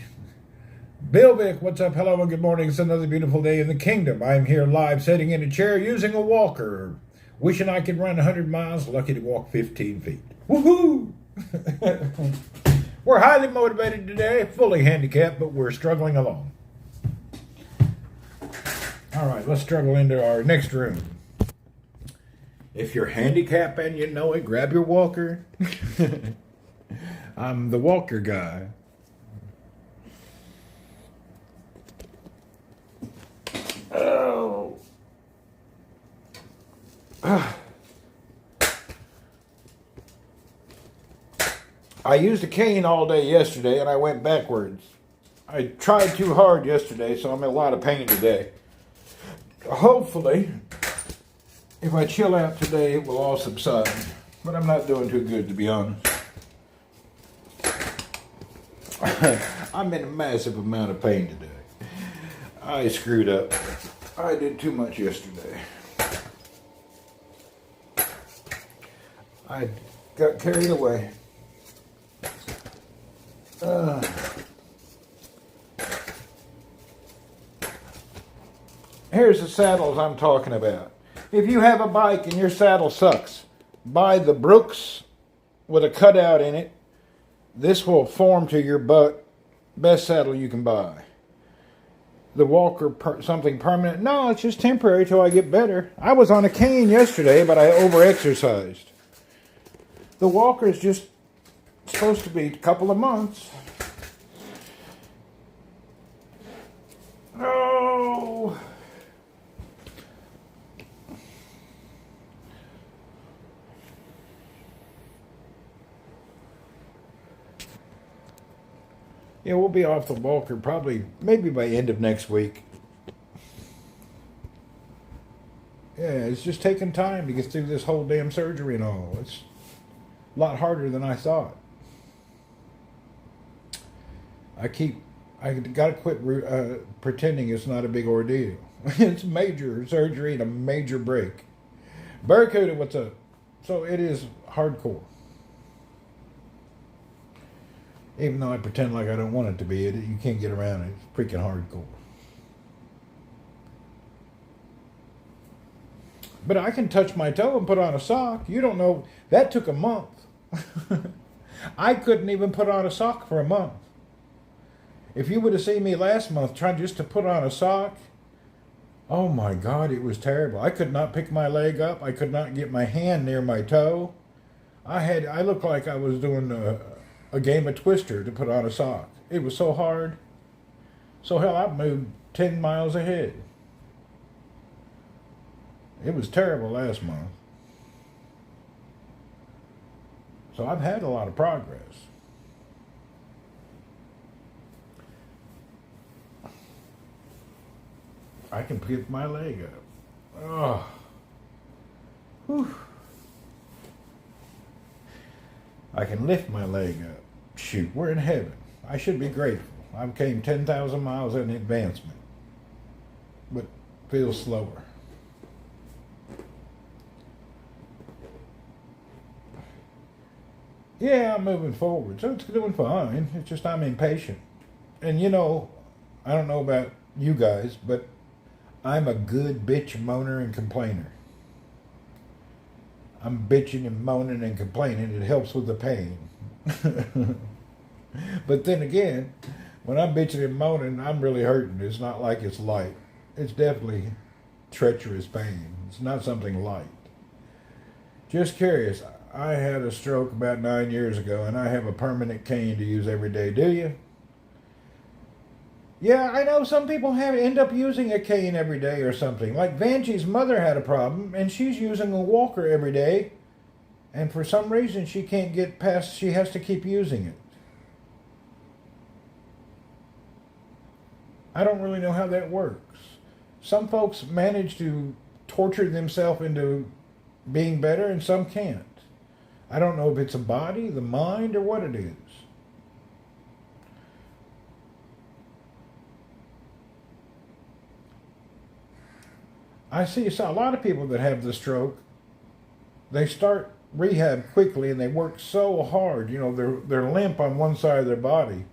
Speaker 1: Bill Vick, what's up? Hello and good morning. It's another beautiful day in the kingdom. I'm here live, sitting in a chair using a walker. Wishing I could run 100 miles. Lucky to walk 15 feet. Woohoo! We're highly motivated today, fully handicapped, but we're struggling along. All right, let's struggle into our next room. If you're handicapped and you know it, grab your walker. I'm the walker guy. Oh. I used a cane all day yesterday and I went backwards. I tried too hard yesterday, so I'm in a lot of pain today. Hopefully, if I chill out today, it will all subside. But I'm not doing too good, to be honest. I'm in a massive amount of pain today. I screwed up. I did too much yesterday. I got carried away. Here's the saddles I'm talking about. If you have a bike and your saddle sucks, buy the Brooks with a cutout in it. This will form to your butt. Best saddle you can buy. the walker something permanent? No, it's just temporary till I get better. I was on a cane yesterday, but I overexercised. The walker is just supposed to be a couple of months. Oh. Yeah, we'll be off the walker probably, maybe by end of next week. Yeah, it's just taking time to get through this whole damn surgery and all. It's a lot harder than I thought. I gotta quit pretending it's not a big ordeal. It's major surgery and a major break. Barracuda, what's up? So it is hardcore. Even though I pretend like I don't want it to be, you can't get around it. It's freaking hardcore. But I can touch my toe and put on a sock. You don't know. That took a month. I couldn't even put on a sock for a month. If you would have seen me last month trying just to put on a sock, oh my God, it was terrible. I could not pick my leg up. I could not get my hand near my toe. I looked like I was doing a game of Twister to put on a sock. It was so hard. So hell, I moved 10 miles ahead. It was terrible last month. So I've had a lot of progress. I can pick my leg up. Oh. Whew. I can lift my leg up. Shoot, we're in heaven. I should be grateful. I came 10,000 miles in advancement. But feels slower. Yeah, I'm moving forward. So it's doing fine. It's just I'm impatient. And you know, I don't know about you guys, but I'm a good bitch, moaner, and complainer. I'm bitching and moaning and complaining. It helps with the pain. But then again, when I'm bitching and moaning, I'm really hurting. It's not like it's light. It's definitely treacherous pain. It's not something light. Just curious. I had a stroke about 9 years ago, and I have a permanent cane to use every day. Do you? Yeah, I know some people end up using a cane every day or something. Like Vanjie's mother had a problem, and she's using a walker every day, and for some reason she can't get past, she has to keep using it. I don't really know how that works. Some folks manage to torture themselves into being better, and some can't. I don't know if it's a body, the mind, or what it is. I see a lot of people that have the stroke, they start rehab quickly and they work so hard. You know, they're limp on one side of their body.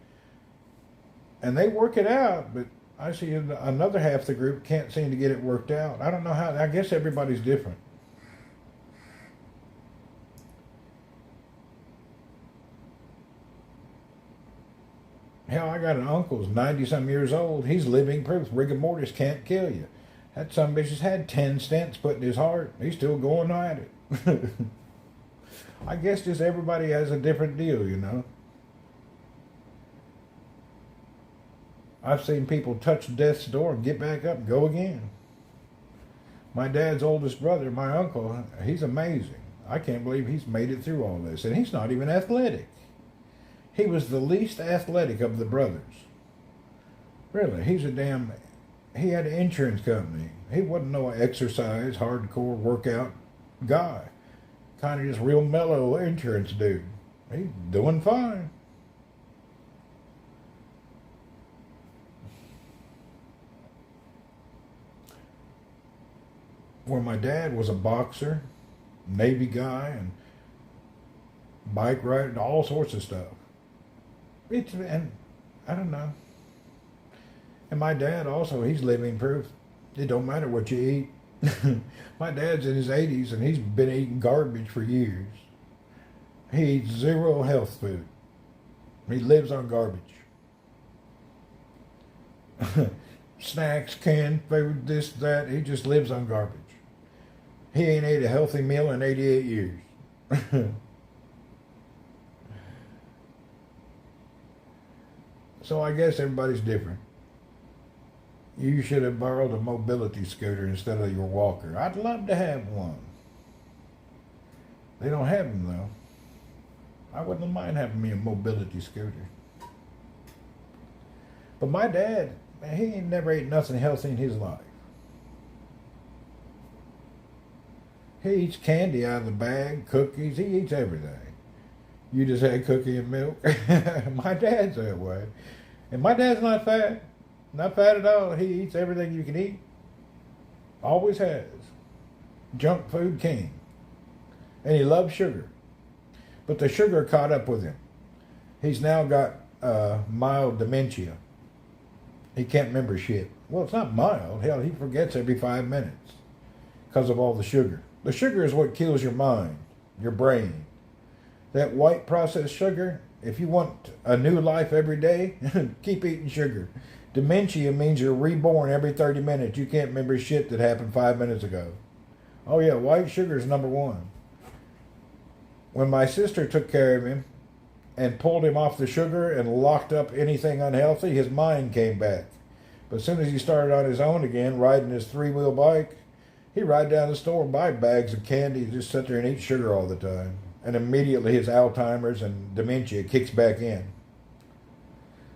Speaker 1: And they work it out, but I see another half of the group can't seem to get it worked out. I don't know how, I guess everybody's different. Hell, I got an uncle who's 90-some years old. He's living proof. Rigor mortis can't kill you. That some bitch has had 10 stents put in his heart. He's still going at it. I guess just everybody has a different deal, you know. I've seen people touch death's door and get back up and go again. My dad's oldest brother, my uncle, he's amazing. I can't believe he's made it through all this. And he's not even athletic. He was the least athletic of the brothers. Really, he had an insurance company. He wasn't no exercise, hardcore workout guy. Kind of just real mellow insurance dude. He's doing fine. Where my dad was a boxer, Navy guy, and bike rider, all sorts of stuff. And I don't know. And my dad also, he's living proof. It don't matter what you eat. My dad's in his 80s and he's been eating garbage for years. He eats zero health food. He lives on garbage. snacks, canned food, this, that. He just lives on garbage. He ain't ate a healthy meal in 88 years. So I guess everybody's different. You should have borrowed a mobility scooter instead of your walker. I'd love to have one. They don't have them, though. I wouldn't mind having me a mobility scooter. But my dad, man, he ain't never ate nothing healthy in his life. He eats candy out of the bag, cookies, he eats everything. You just had cookie and milk. My dad's that way. And my dad's not fat. Not fat at all. He eats everything you can eat. Always has. Junk food king. And he loves sugar. But the sugar caught up with him. He's now got mild dementia. He can't remember shit. Well, it's not mild. Hell, he forgets every 5 minutes because of all the sugar. The sugar is what kills your mind, your brain. That white processed sugar, if you want a new life every day, keep eating sugar. Dementia means you're reborn every 30 minutes. You can't remember shit that happened 5 minutes ago. Oh yeah, white sugar is number one. When my sister took care of him and pulled him off the sugar and locked up anything unhealthy, his mind came back. But as soon as he started on his own again, riding his 3-wheel bike, he'd ride down the store and buy bags of candy and just sit there and eat sugar all the time. And immediately his Alzheimer's and dementia kicks back in.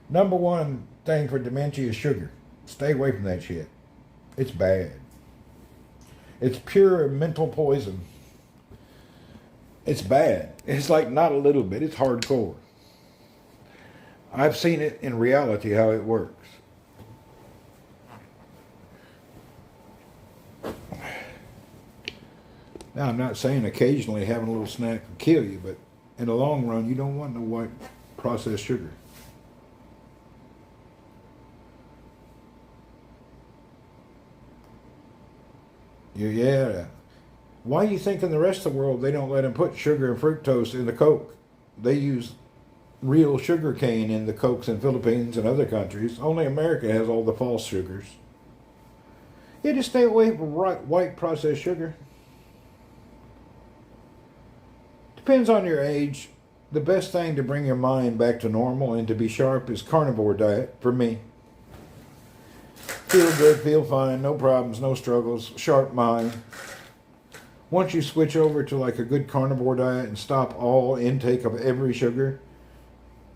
Speaker 1: Number one thing for dementia is sugar. Stay away from that shit. It's bad. It's pure mental poison. It's bad. It's like not a little bit. It's hardcore. I've seen it in reality how it works. Now, I'm not saying occasionally having a little snack will kill you, but in the long run, you don't want no white processed sugar. Yeah. Why do you think in the rest of the world they don't let them put sugar and fructose in the Coke? They use real sugar cane in the Cokes in Philippines and other countries. Only America has all the false sugars. Yeah, just stay away from white processed sugar. Depends on your age. The best thing to bring your mind back to normal and to be sharp is carnivore diet for me. Feel good, feel fine, no problems, no struggles, sharp mind. Once you switch over to like a good carnivore diet and stop all intake of every sugar,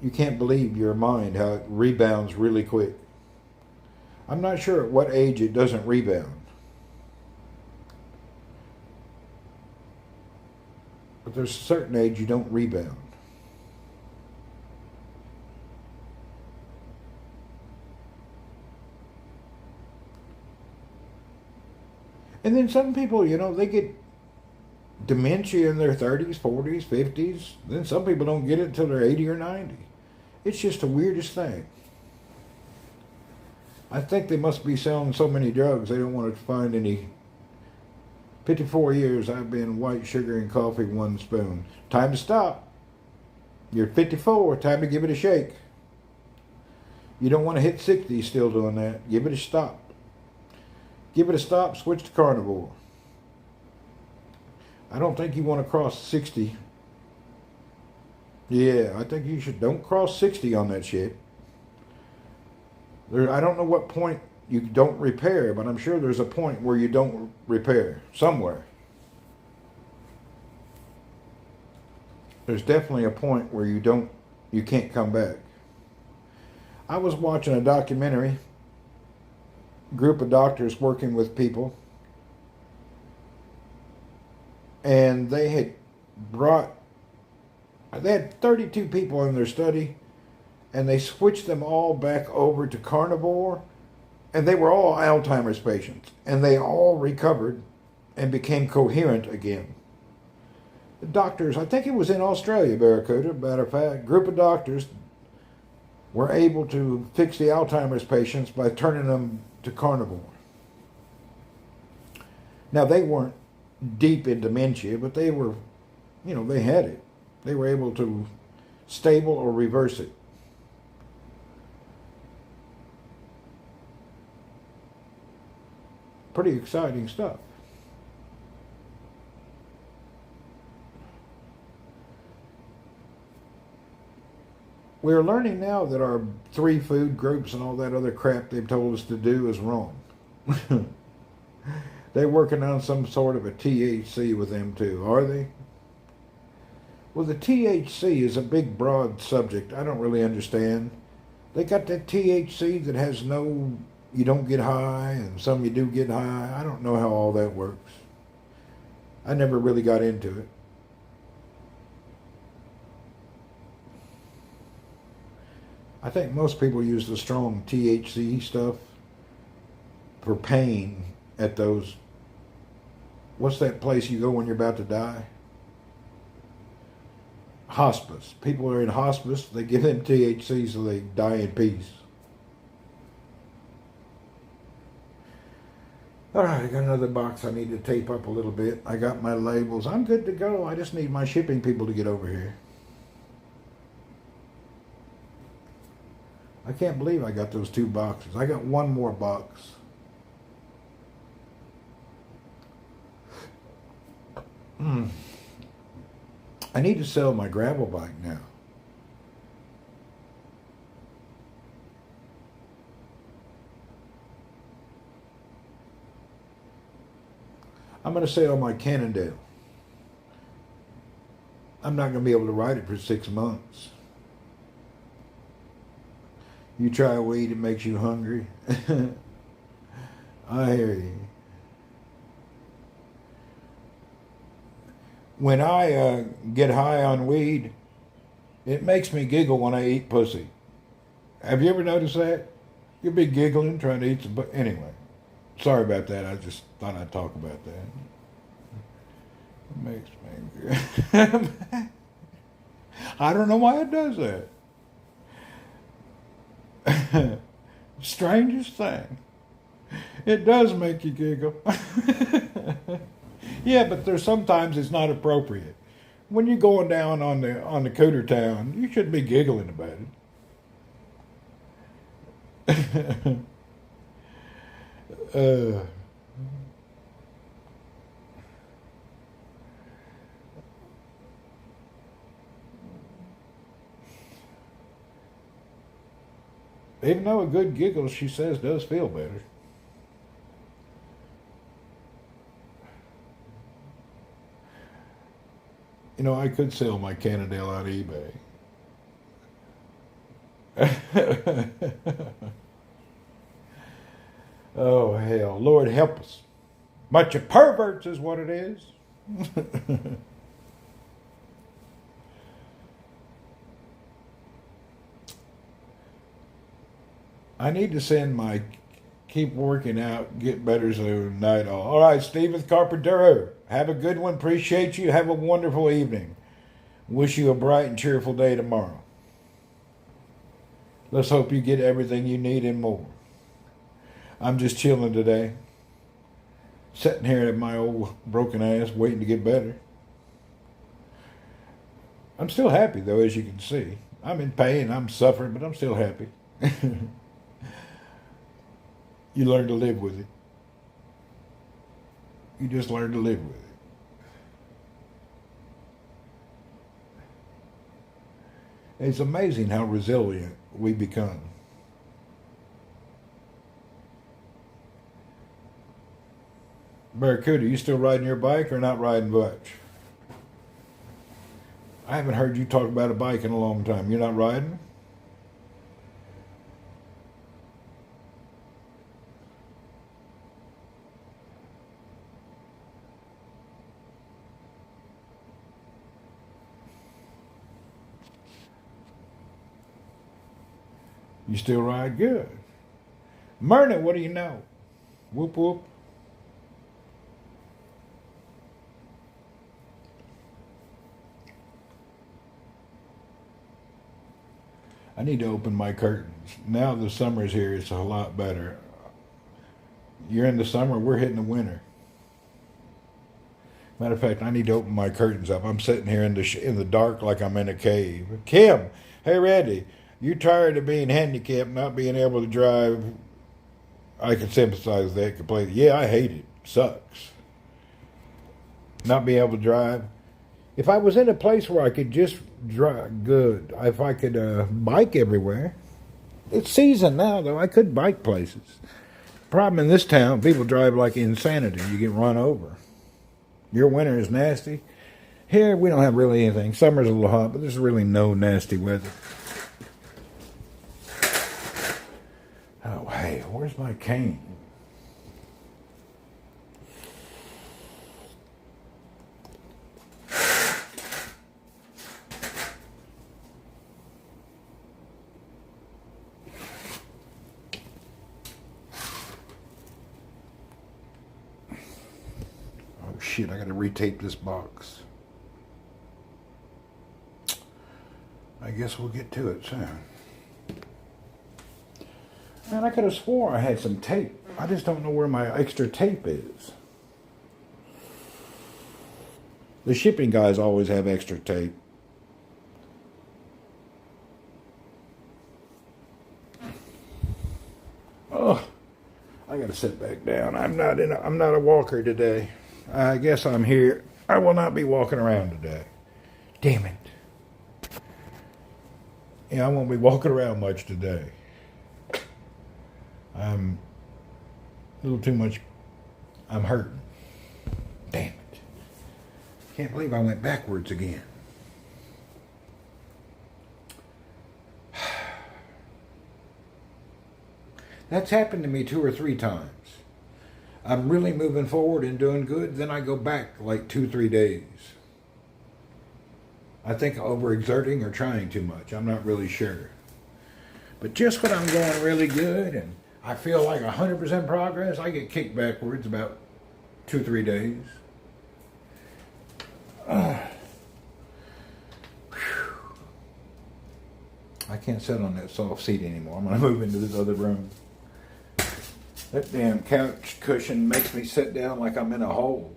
Speaker 1: you can't believe your mind how it rebounds really quick. I'm not sure at what age it doesn't rebound. But there's a certain age you don't rebound. And then some people, they get dementia in their 30s, 40s, 50s. Then some people don't get it until they're 80 or 90. It's just the weirdest thing. I think they must be selling so many drugs they don't want to find any. 54 years I've been white sugar and coffee 1 spoon. Time to stop. You're 54, time to give it a shake. You don't want to hit 60 still doing that. Give it a stop. Give it a stop, switch to carnivore. I don't think you want to cross 60. Yeah, I think you don't cross 60 on that shit. I don't know what point you don't repair, but I'm sure there's a point where you don't repair somewhere. There's definitely a point where you can't come back. I was watching a documentary, group of doctors working with people, and they had 32 people in their study, and they switched them all back over to carnivore. And they were all Alzheimer's patients. And they all recovered and became coherent again. The doctors, I think it was in Australia, Barracuda, matter of fact, group of doctors were able to fix the Alzheimer's patients by turning them to carnivore. Now, they weren't deep in dementia, but they were, they had it. They were able to stable or reverse it. pretty exciting stuff. We're learning now that our 3 food groups and all that other crap they've told us to do is wrong. They're working on some sort of a THC with them too, are they? Well, the THC is a big, broad subject. I don't really understand. They got that THC that has no, you don't get high, and some you do get high. I don't know how all that works. I never really got into it. I think most people use the strong THC stuff for pain at those, what's that place you go when you're about to die? Hospice. People are in hospice, they give them THC so they die in peace. Alright, I got another box I need to tape up a little bit. I got my labels. I'm good to go. I just need my shipping people to get over here. I can't believe I got those 2 boxes. I got 1 more box. I need to sell my gravel bike now. I'm going to sell my Cannondale. I'm not going to be able to ride it for 6 months. You try weed, it makes you hungry. I hear you. When I get high on weed, it makes me giggle when I eat pussy. Have you ever noticed that? You'll be giggling trying to eat some, but anyway. Sorry about that. I just thought I'd talk about that. It makes me giggle. I don't know why it does that. Strangest thing. It does make you giggle. Yeah, but there's sometimes it's not appropriate. When you're going down on the cooter town, you shouldn't be giggling about it. Even though a good giggle, she says, does feel better. You know, I could sell my Cannondale on eBay. Oh, hell. Lord help us. Bunch of perverts is what it is. I need to send my keep working out, get better so night all. All right, Stephen Carpenter. Have a good one. Appreciate you. Have a wonderful evening. Wish you a bright and cheerful day tomorrow. Let's hope you get everything you need and more. I'm just chilling today. Sitting here at my old broken ass waiting to get better. I'm still happy though, as you can see. I'm in pain, I'm suffering, but I'm still happy. You learn to live with it. You just learn to live with it. It's amazing how resilient we become. Barracuda, you still riding your bike or not riding much? I haven't heard you talk about a bike in a long time. You're not riding? You still ride? Good. Myrna, what do you know? Whoop whoop. I need to open my curtains. Now the summer's here, it's a lot better. You're in the summer, we're hitting the winter. Matter of fact, I need to open my curtains up. I'm sitting here in the dark like I'm in a cave. Kim, hey Randy, you tired of being handicapped, not being able to drive I can sympathize with that completely. Yeah, I hate it. Sucks. Not being able to drive. If I was in a place where I could just drive good, if I could bike everywhere. It's season now, though. I could bike places. Problem in this town, people drive like insanity. You get run over. Your winter is nasty. Here, we don't have really anything. Summer's a little hot, but there's really no nasty weather. Oh, hey, where's my cane? Oh, shit, I gotta retape this box. I guess we'll get to it soon. Man, I could have swore I had some tape. I just don't know where my extra tape is. The shipping guys always have extra tape. Oh, I gotta sit back down. I'm not a walker today. I guess I'm here. I will not be walking around today. Damn it. Yeah, I won't be walking around much today. I'm a little too much. I'm hurting. Damn it. Can't believe I went backwards again. That's happened to me 2 or 3 times. I'm really moving forward and doing good, then I go back like 2-3 days. I think overexerting or trying too much. I'm not really sure. But just when I'm going really good and I feel like 100% progress, I get kicked backwards about 2-3 days. I can't sit on that soft seat anymore. I'm going to move into this other room. That damn couch cushion makes me sit down like I'm in a hole.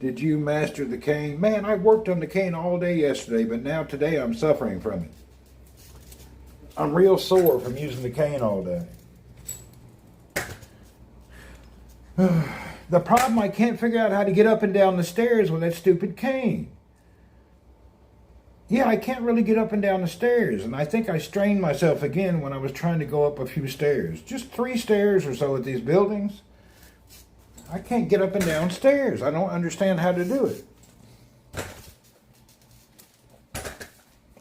Speaker 1: Did you master the cane? Man, I worked on the cane all day yesterday, but now today I'm suffering from it. I'm real sore from using the cane all day. The problem, I can't figure out how to get up and down the stairs with that stupid cane. Yeah, I can't really get up and down the stairs, and I think I strained myself again when I was trying to go up a few stairs. Just 3 stairs or so at these buildings. I can't get up and down stairs. I don't understand how to do it.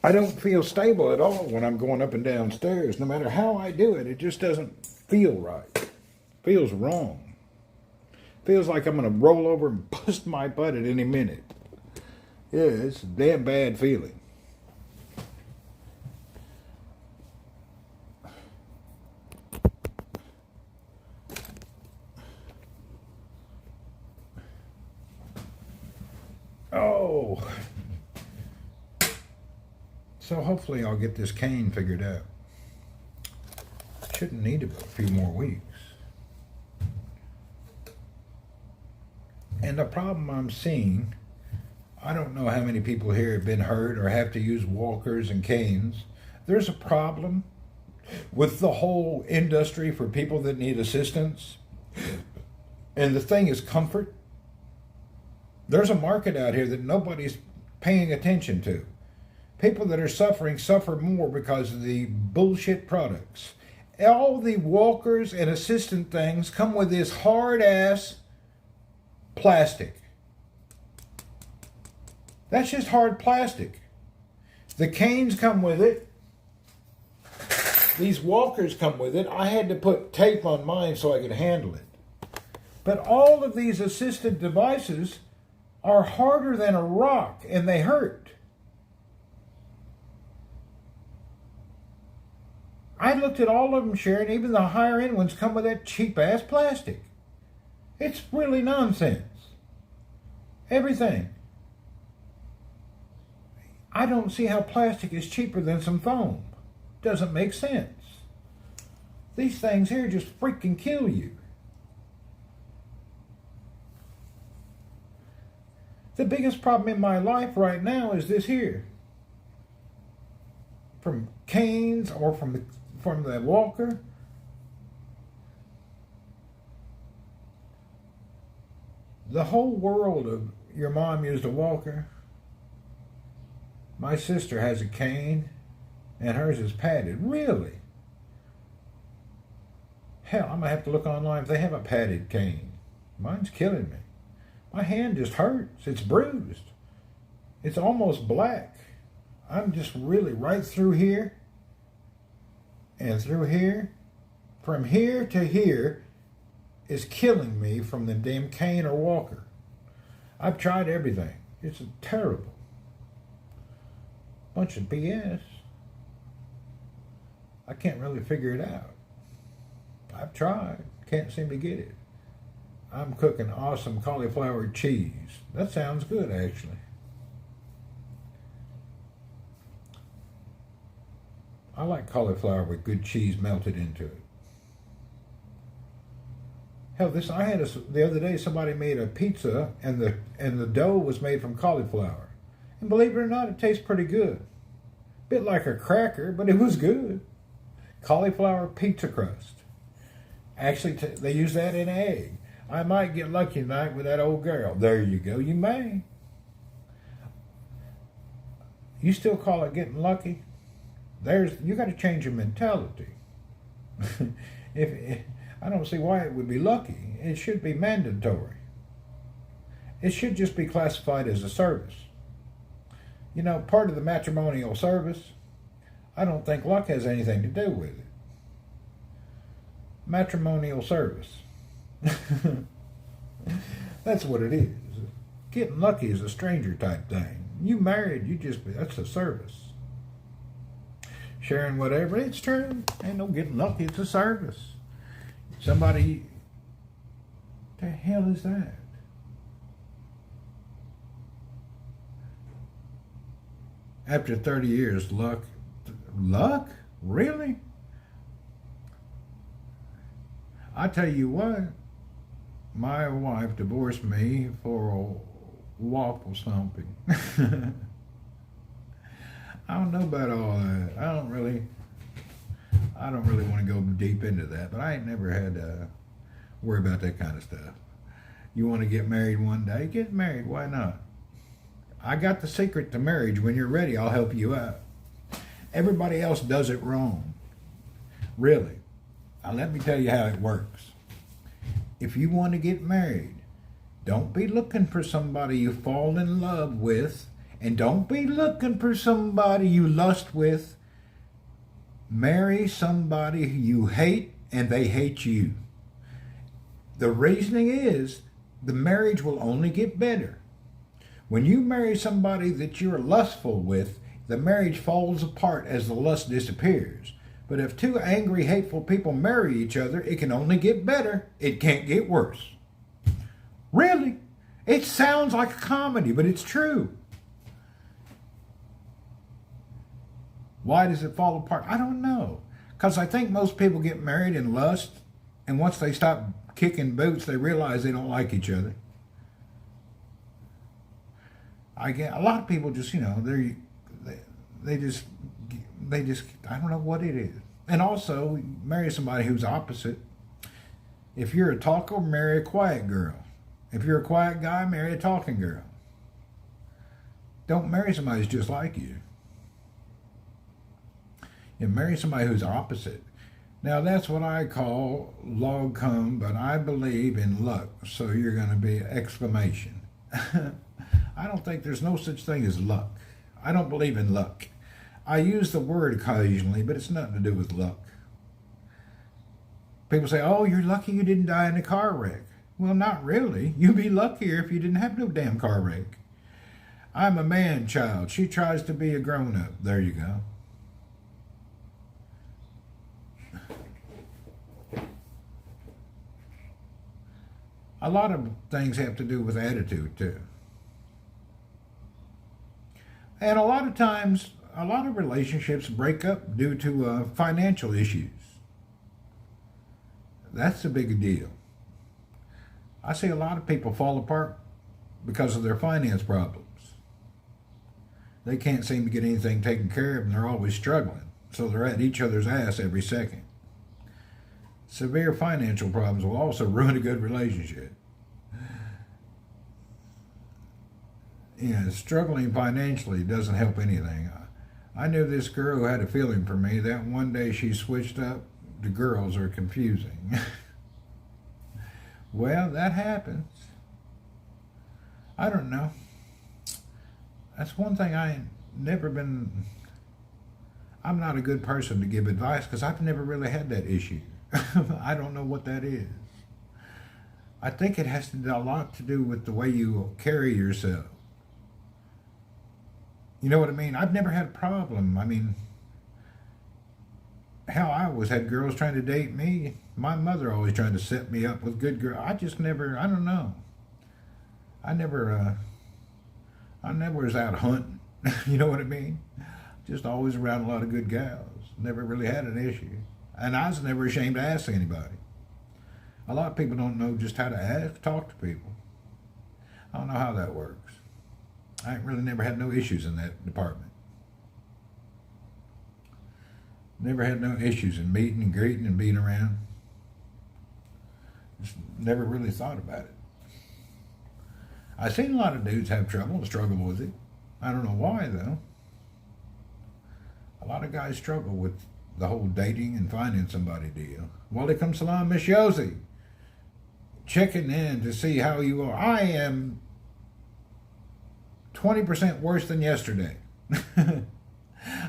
Speaker 1: I don't feel stable at all when I'm going up and down stairs. No matter how I do it, it just doesn't feel right. It feels wrong. Feels like I'm going to roll over and bust my butt at any minute. Yeah, it's a damn bad feeling. Oh. So hopefully I'll get this cane figured out. Shouldn't need a few more weeks. And the problem I'm seeing, I don't know how many people here have been hurt or have to use walkers and canes. There's a problem with the whole industry for people that need assistance. And the thing is comfort. There's a market out here that nobody's paying attention to. People that are suffering suffer more because of the bullshit products. All the walkers and assistant things come with this hard-ass plastic. That's just hard plastic. The canes come with it. These walkers come with it. I had to put tape on mine so I could handle it. But all of these assisted devices are harder than a rock, and they hurt. I looked at all of them, Sharon. Even the higher end ones come with that cheap-ass plastic. It's really nonsense. Everything. I don't see how plastic is cheaper than some foam. Doesn't make sense. These things here just freaking kill you. The biggest problem in my life right now is this here. From canes or from the walker. The whole world of your mom used a walker. My sister has a cane, and hers is padded. Really? Hell, I'm going to have to look online if they have a padded cane. Mine's killing me. My hand just hurts. It's bruised. It's almost black. I'm just really right through here and through here. From here to here is killing me from the damn cane or walker. I've tried everything. It's terrible. Bunch of BS. I can't really figure it out. I've tried. Can't seem to get it. I'm cooking awesome cauliflower cheese. That sounds good, actually. I like cauliflower with good cheese melted into it. Hell, the other day somebody made a pizza and the dough was made from cauliflower. And believe it or not, it tastes pretty good. Bit like a cracker, but it was good. Cauliflower pizza crust. Actually, they use that in egg. I might get lucky tonight with that old girl. There you go. You may. You still call it getting lucky? You got to change your mentality. I don't see why it would be lucky. It should be mandatory. It should just be classified as a service. You know, part of the matrimonial service, I don't think luck has anything to do with it. Matrimonial service. That's what it is. Getting lucky is a stranger type thing. You married, that's a service. Sharing whatever, it's true. Ain't no getting lucky, it's a service. Somebody, the hell is that? After 30 years, luck? Really? I tell you what, my wife divorced me for a waffle stomping. I don't know about all that. I don't really want to go deep into that, but I ain't never had to worry about that kind of stuff. You want to get married one day? Get married. Why not? I got the secret to marriage. When you're ready, I'll help you out. Everybody else does it wrong. Really. Now, let me tell you how it works. If you want to get married, don't be looking for somebody you fall in love with, and don't be looking for somebody you lust with. Marry somebody you hate and they hate you. The reasoning is the marriage will only get better. When you marry somebody that you're lustful with, the marriage falls apart as the lust disappears. But if two angry, hateful people marry each other, it can only get better. It can't get worse. Really? It sounds like a comedy, but it's true. Why does it fall apart? I don't know. Because I think most people get married in lust, and once they stop kicking boots, they realize they don't like each other. A lot of people just, they just, I don't know what it is. And also, marry somebody who's opposite. If you're a talker, marry a quiet girl. If you're a quiet guy, marry a talking girl. Don't marry somebody who's just like you. You marry somebody who's opposite. Now, that's what I call log come, but I believe in luck. So you're going to be exclamation. I don't think there's no such thing as luck. I don't believe in luck. I use the word occasionally, but it's nothing to do with luck. People say, oh, you're lucky you didn't die in a car wreck. Well, not really. You'd be luckier if you didn't have no damn car wreck. I'm a man child. She tries to be a grown-up. There you go. A lot of things have to do with attitude, too. And a lot of times, a lot of relationships break up due to financial issues. That's a big deal. I see a lot of people fall apart because of their finance problems. They can't seem to get anything taken care of, and they're always struggling. So they're at each other's ass every second. Severe financial problems will also ruin a good relationship. struggling financially doesn't help anything. I knew this girl who had a feeling for me. That one day she switched up. The girls are confusing. Well, that happens. I don't know. That's one thing I'm not a good person to give advice because I've never really had that issue. I don't know what that is. I think it has a lot to do with the way you carry yourself. You know what I mean? I've never had a problem. I mean, hell, I always had girls trying to date me. My mother always trying to set me up with good girls. I just never, I don't know. I never was out hunting. You know what I mean? Just always around a lot of good gals. Never really had an issue. And I was never ashamed to ask anybody. A lot of people don't know just how to talk to people. I don't know how that works. I ain't really never had no issues in that department. Never had no issues in meeting and greeting and being around. Just never really thought about it. I've seen a lot of dudes have trouble and struggle with it. I don't know why, though. A lot of guys struggle with the whole dating and finding somebody deal. Walaikum salam, Miss Yosi. Checking in to see how you are. I am 20% worse than yesterday.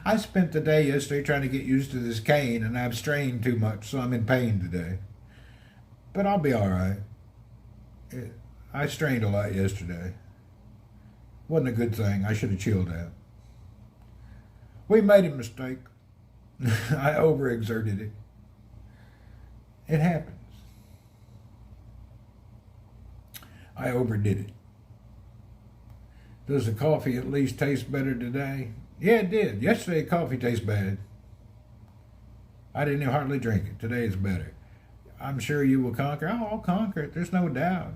Speaker 1: I spent the day yesterday trying to get used to this cane, and I've strained too much, so I'm in pain today. But I'll be all right. I strained a lot yesterday. Wasn't a good thing. I should have chilled out. We made a mistake. I overexerted it. It happens. I overdid it. Does the coffee at least taste better today? Yeah, it did. Yesterday, coffee tastes bad. I didn't even hardly drink it. Today it's better. I'm sure you will conquer. Oh, I'll conquer it. There's no doubt.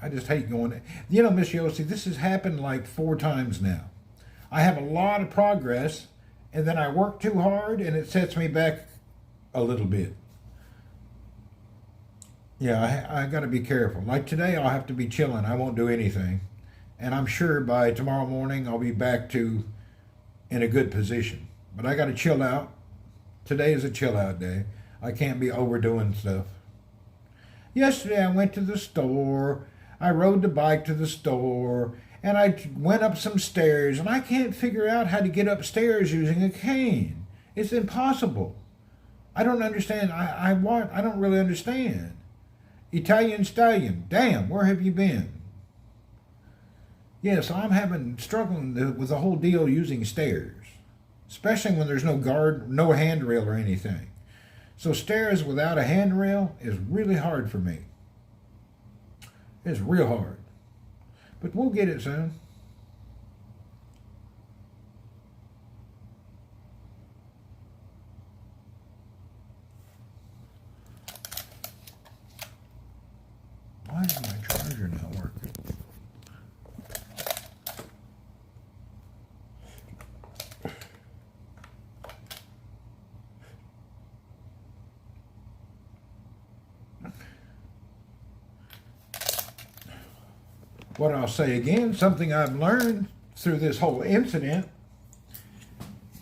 Speaker 1: I just hate going there. You know, Miss Yossi, this has happened like 4 times now. I have a lot of progress, and then I work too hard, and it sets me back a little bit. Yeah, I got to be careful. Like today, I'll have to be chilling. I won't do anything. And I'm sure by tomorrow morning, I'll be back to in a good position. But I got to chill out. Today is a chill out day. I can't be overdoing stuff. Yesterday, I went to the store. I rode the bike to the store. And I went up some stairs. And I can't figure out how to get upstairs using a cane. It's impossible. I don't understand. I don't really understand. Italian stallion. Damn, where have you been? Yes, I'm struggling with the whole deal using stairs, especially when there's no guard, no handrail or anything. So stairs without a handrail is really hard for me. It's real hard. But we'll get it soon. Why is my charger not working? What I'll say again, something I've learned through this whole incident,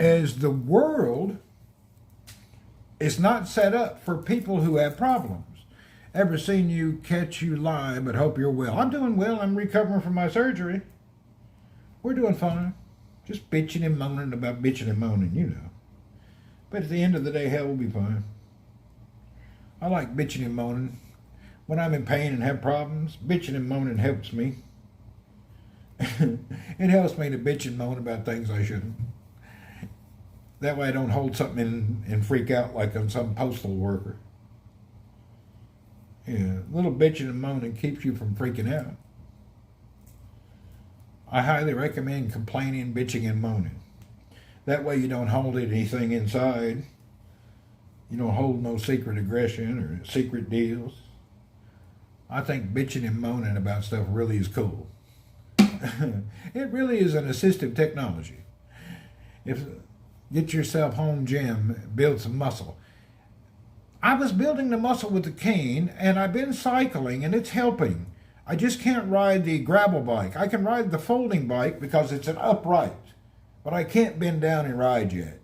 Speaker 1: is the world is not set up for people who have problems. Ever seen you catch you lie, but hope you're well? I'm doing well. I'm recovering from my surgery. We're doing fine. Just bitching and moaning about bitching and moaning, you know. But at the end of the day, hell will be fine. I like bitching and moaning. When I'm in pain and have problems, bitching and moaning helps me. It helps me to bitch and moan about things I shouldn't. That way I don't hold something in and freak out like I'm some postal worker. Yeah, a little bitching and moaning keeps you from freaking out. I highly recommend complaining, bitching, and moaning. That way you don't hold anything inside. You don't hold no secret aggression or secret deals. I think bitching and moaning about stuff really is cool. It really is an assistive technology. Get yourself home gym, build some muscle. I was building the muscle with the cane, and I've been cycling, and it's helping. I just can't ride the gravel bike. I can ride the folding bike because it's an upright, but I can't bend down and ride yet.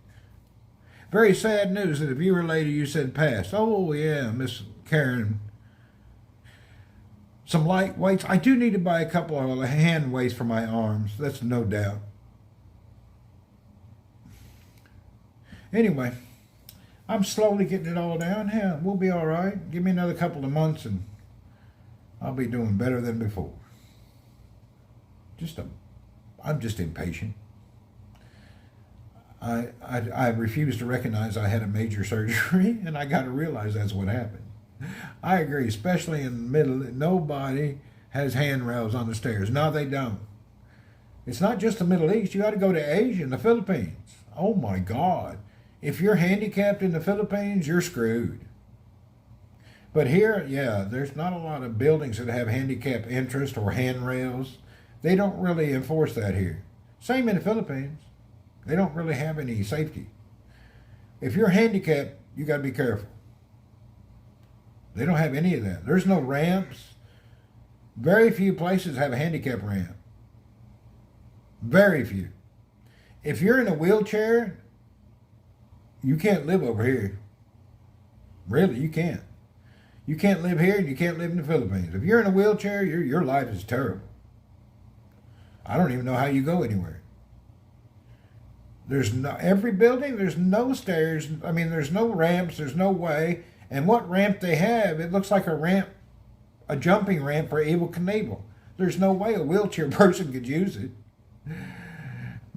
Speaker 1: Very sad news that a viewer lady you said passed. Oh, yeah, Miss Karen. Some light weights. I do need to buy a couple of hand weights for my arms. That's no doubt. Anyway, I'm slowly getting it all down. Yeah, we'll be all right. Give me another couple of months and I'll be doing better than before. I'm just impatient. I refuse to recognize I had a major surgery, and I got to realize that's what happened. I agree, especially in the middle. Nobody has handrails on the stairs. No, they don't. It's not just the Middle East. You got to go to Asia and the Philippines. Oh my God. If you're handicapped in the Philippines, you're screwed. But here, yeah, there's not a lot of buildings that have handicap interest or handrails. They don't really enforce that here. Same in the Philippines. They don't really have any safety. If you're handicapped, you got to be careful. They don't have any of that. There's no ramps. Very few places have a handicap ramp. Very few. If you're in a wheelchair, you can't live over here. Really, you can't. You can't live here and you can't live in the Philippines. If you're in a wheelchair, your life is terrible. I don't even know how you go anywhere. There's no, every building, there's no stairs. I mean, there's no ramps, there's no way. And what ramp they have, it looks like a ramp, a jumping ramp for Evel Knievel. There's no way a wheelchair person could use it.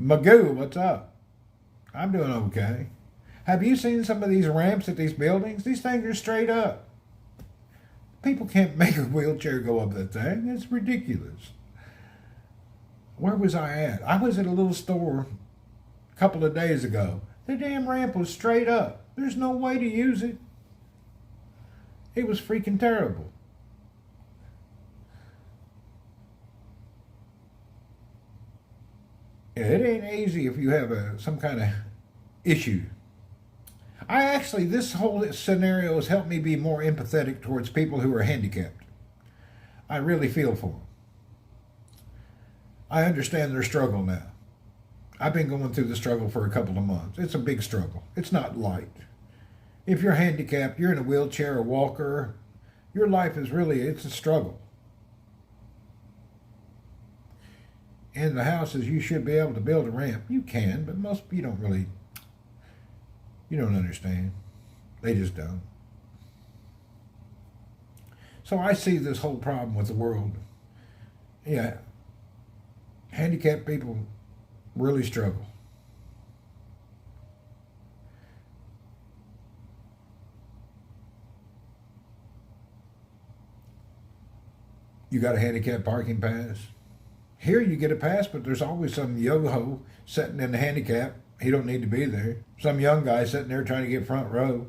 Speaker 1: Magoo, what's up? I'm doing okay. Have you seen some of these ramps at these buildings? These things are straight up. People can't make a wheelchair go up that thing. It's ridiculous. Where was I at? I was at a little store a couple of days ago. The damn ramp was straight up. There's no way to use it. It was freaking terrible. Yeah, it ain't easy if you have some kind of issue. This whole scenario has helped me be more empathetic towards people who are handicapped. I really feel for them. I understand their struggle now. I've been going through the struggle for a couple of months. It's a big struggle. It's not light. If you're handicapped, you're in a wheelchair or walker, your life is it's a struggle. In the houses, you should be able to build a ramp. You can, but most you don't understand. They just don't. So I see this whole problem with the world. Yeah, handicapped people really struggle. You got a handicap parking pass. Here you get a pass, but there's always some yo-ho sitting in the handicap. He don't need to be there. Some young guy sitting there trying to get front row.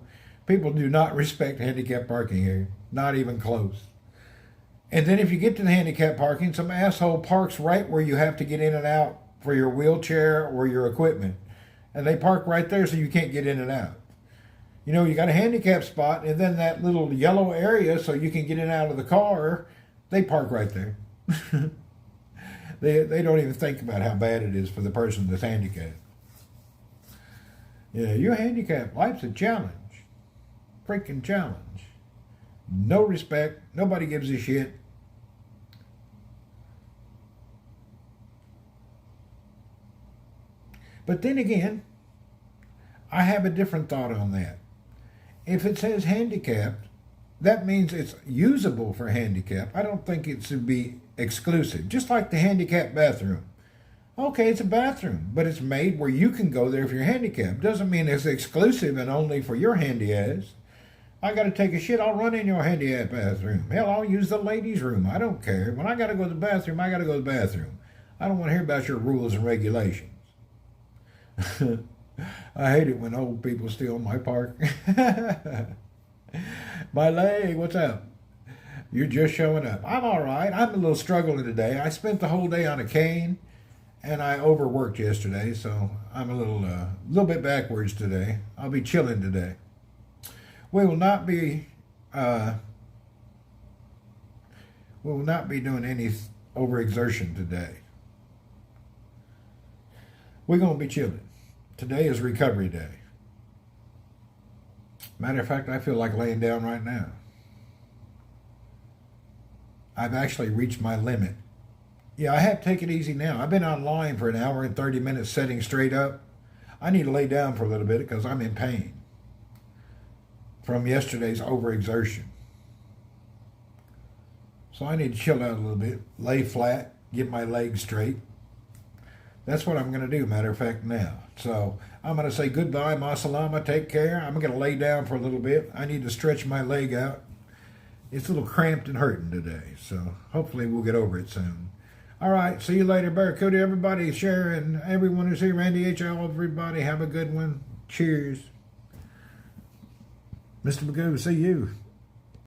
Speaker 1: People do not respect handicap parking here. Not even close. And then if you get to the handicap parking, some asshole parks right where you have to get in and out for your wheelchair or your equipment. And they park right there so you can't get in and out. You know, you got a handicap spot and then that little yellow area so you can get in and out of the car, they park right there. They don't even think about how bad it is for the person that's handicapped. Yeah, you're handicapped. Life's a challenge. Freaking challenge. No respect. Nobody gives a shit. But then again, I have a different thought on that. If it says handicapped, that means it's usable for handicap. I don't think it should be exclusive. Just like the handicap bathroom. Okay, it's a bathroom, but it's made where you can go there if you're handicapped. Doesn't mean it's exclusive and only for your handy-ass. I got to take a shit, I'll run in your handy-ass bathroom. Hell, I'll use the ladies' room. I don't care. When I got to go to the bathroom, I got to go to the bathroom. I don't want to hear about your rules and regulations. I hate it when old people steal my park. My leg, what's up? You're just showing up. I'm all right. I'm a little struggling today. I spent the whole day on a cane, and I overworked yesterday, so I'm a little bit backwards today. I'll be chilling today. We will not be We will not be doing any overexertion today. We're going to be chilling. Today is recovery day. Matter of fact, I feel like laying down right now. I've actually reached my limit. Yeah, I have to take it easy now. I've been online for an hour and 30 minutes sitting straight up. I need to lay down for a little bit because I'm in pain from yesterday's overexertion. So I need to chill out a little bit, lay flat, get my legs straight. That's what I'm going to do, matter of fact, now. So I'm going to say goodbye, ma salama, take care. I'm going to lay down for a little bit. I need to stretch my leg out. It's a little cramped and hurting today, so hopefully we'll get over it soon. All right, see you later, Barracuda, everybody, Sharon, everyone who's here, Randy H, everybody, have a good one. Cheers. Mr. Magoo, see you.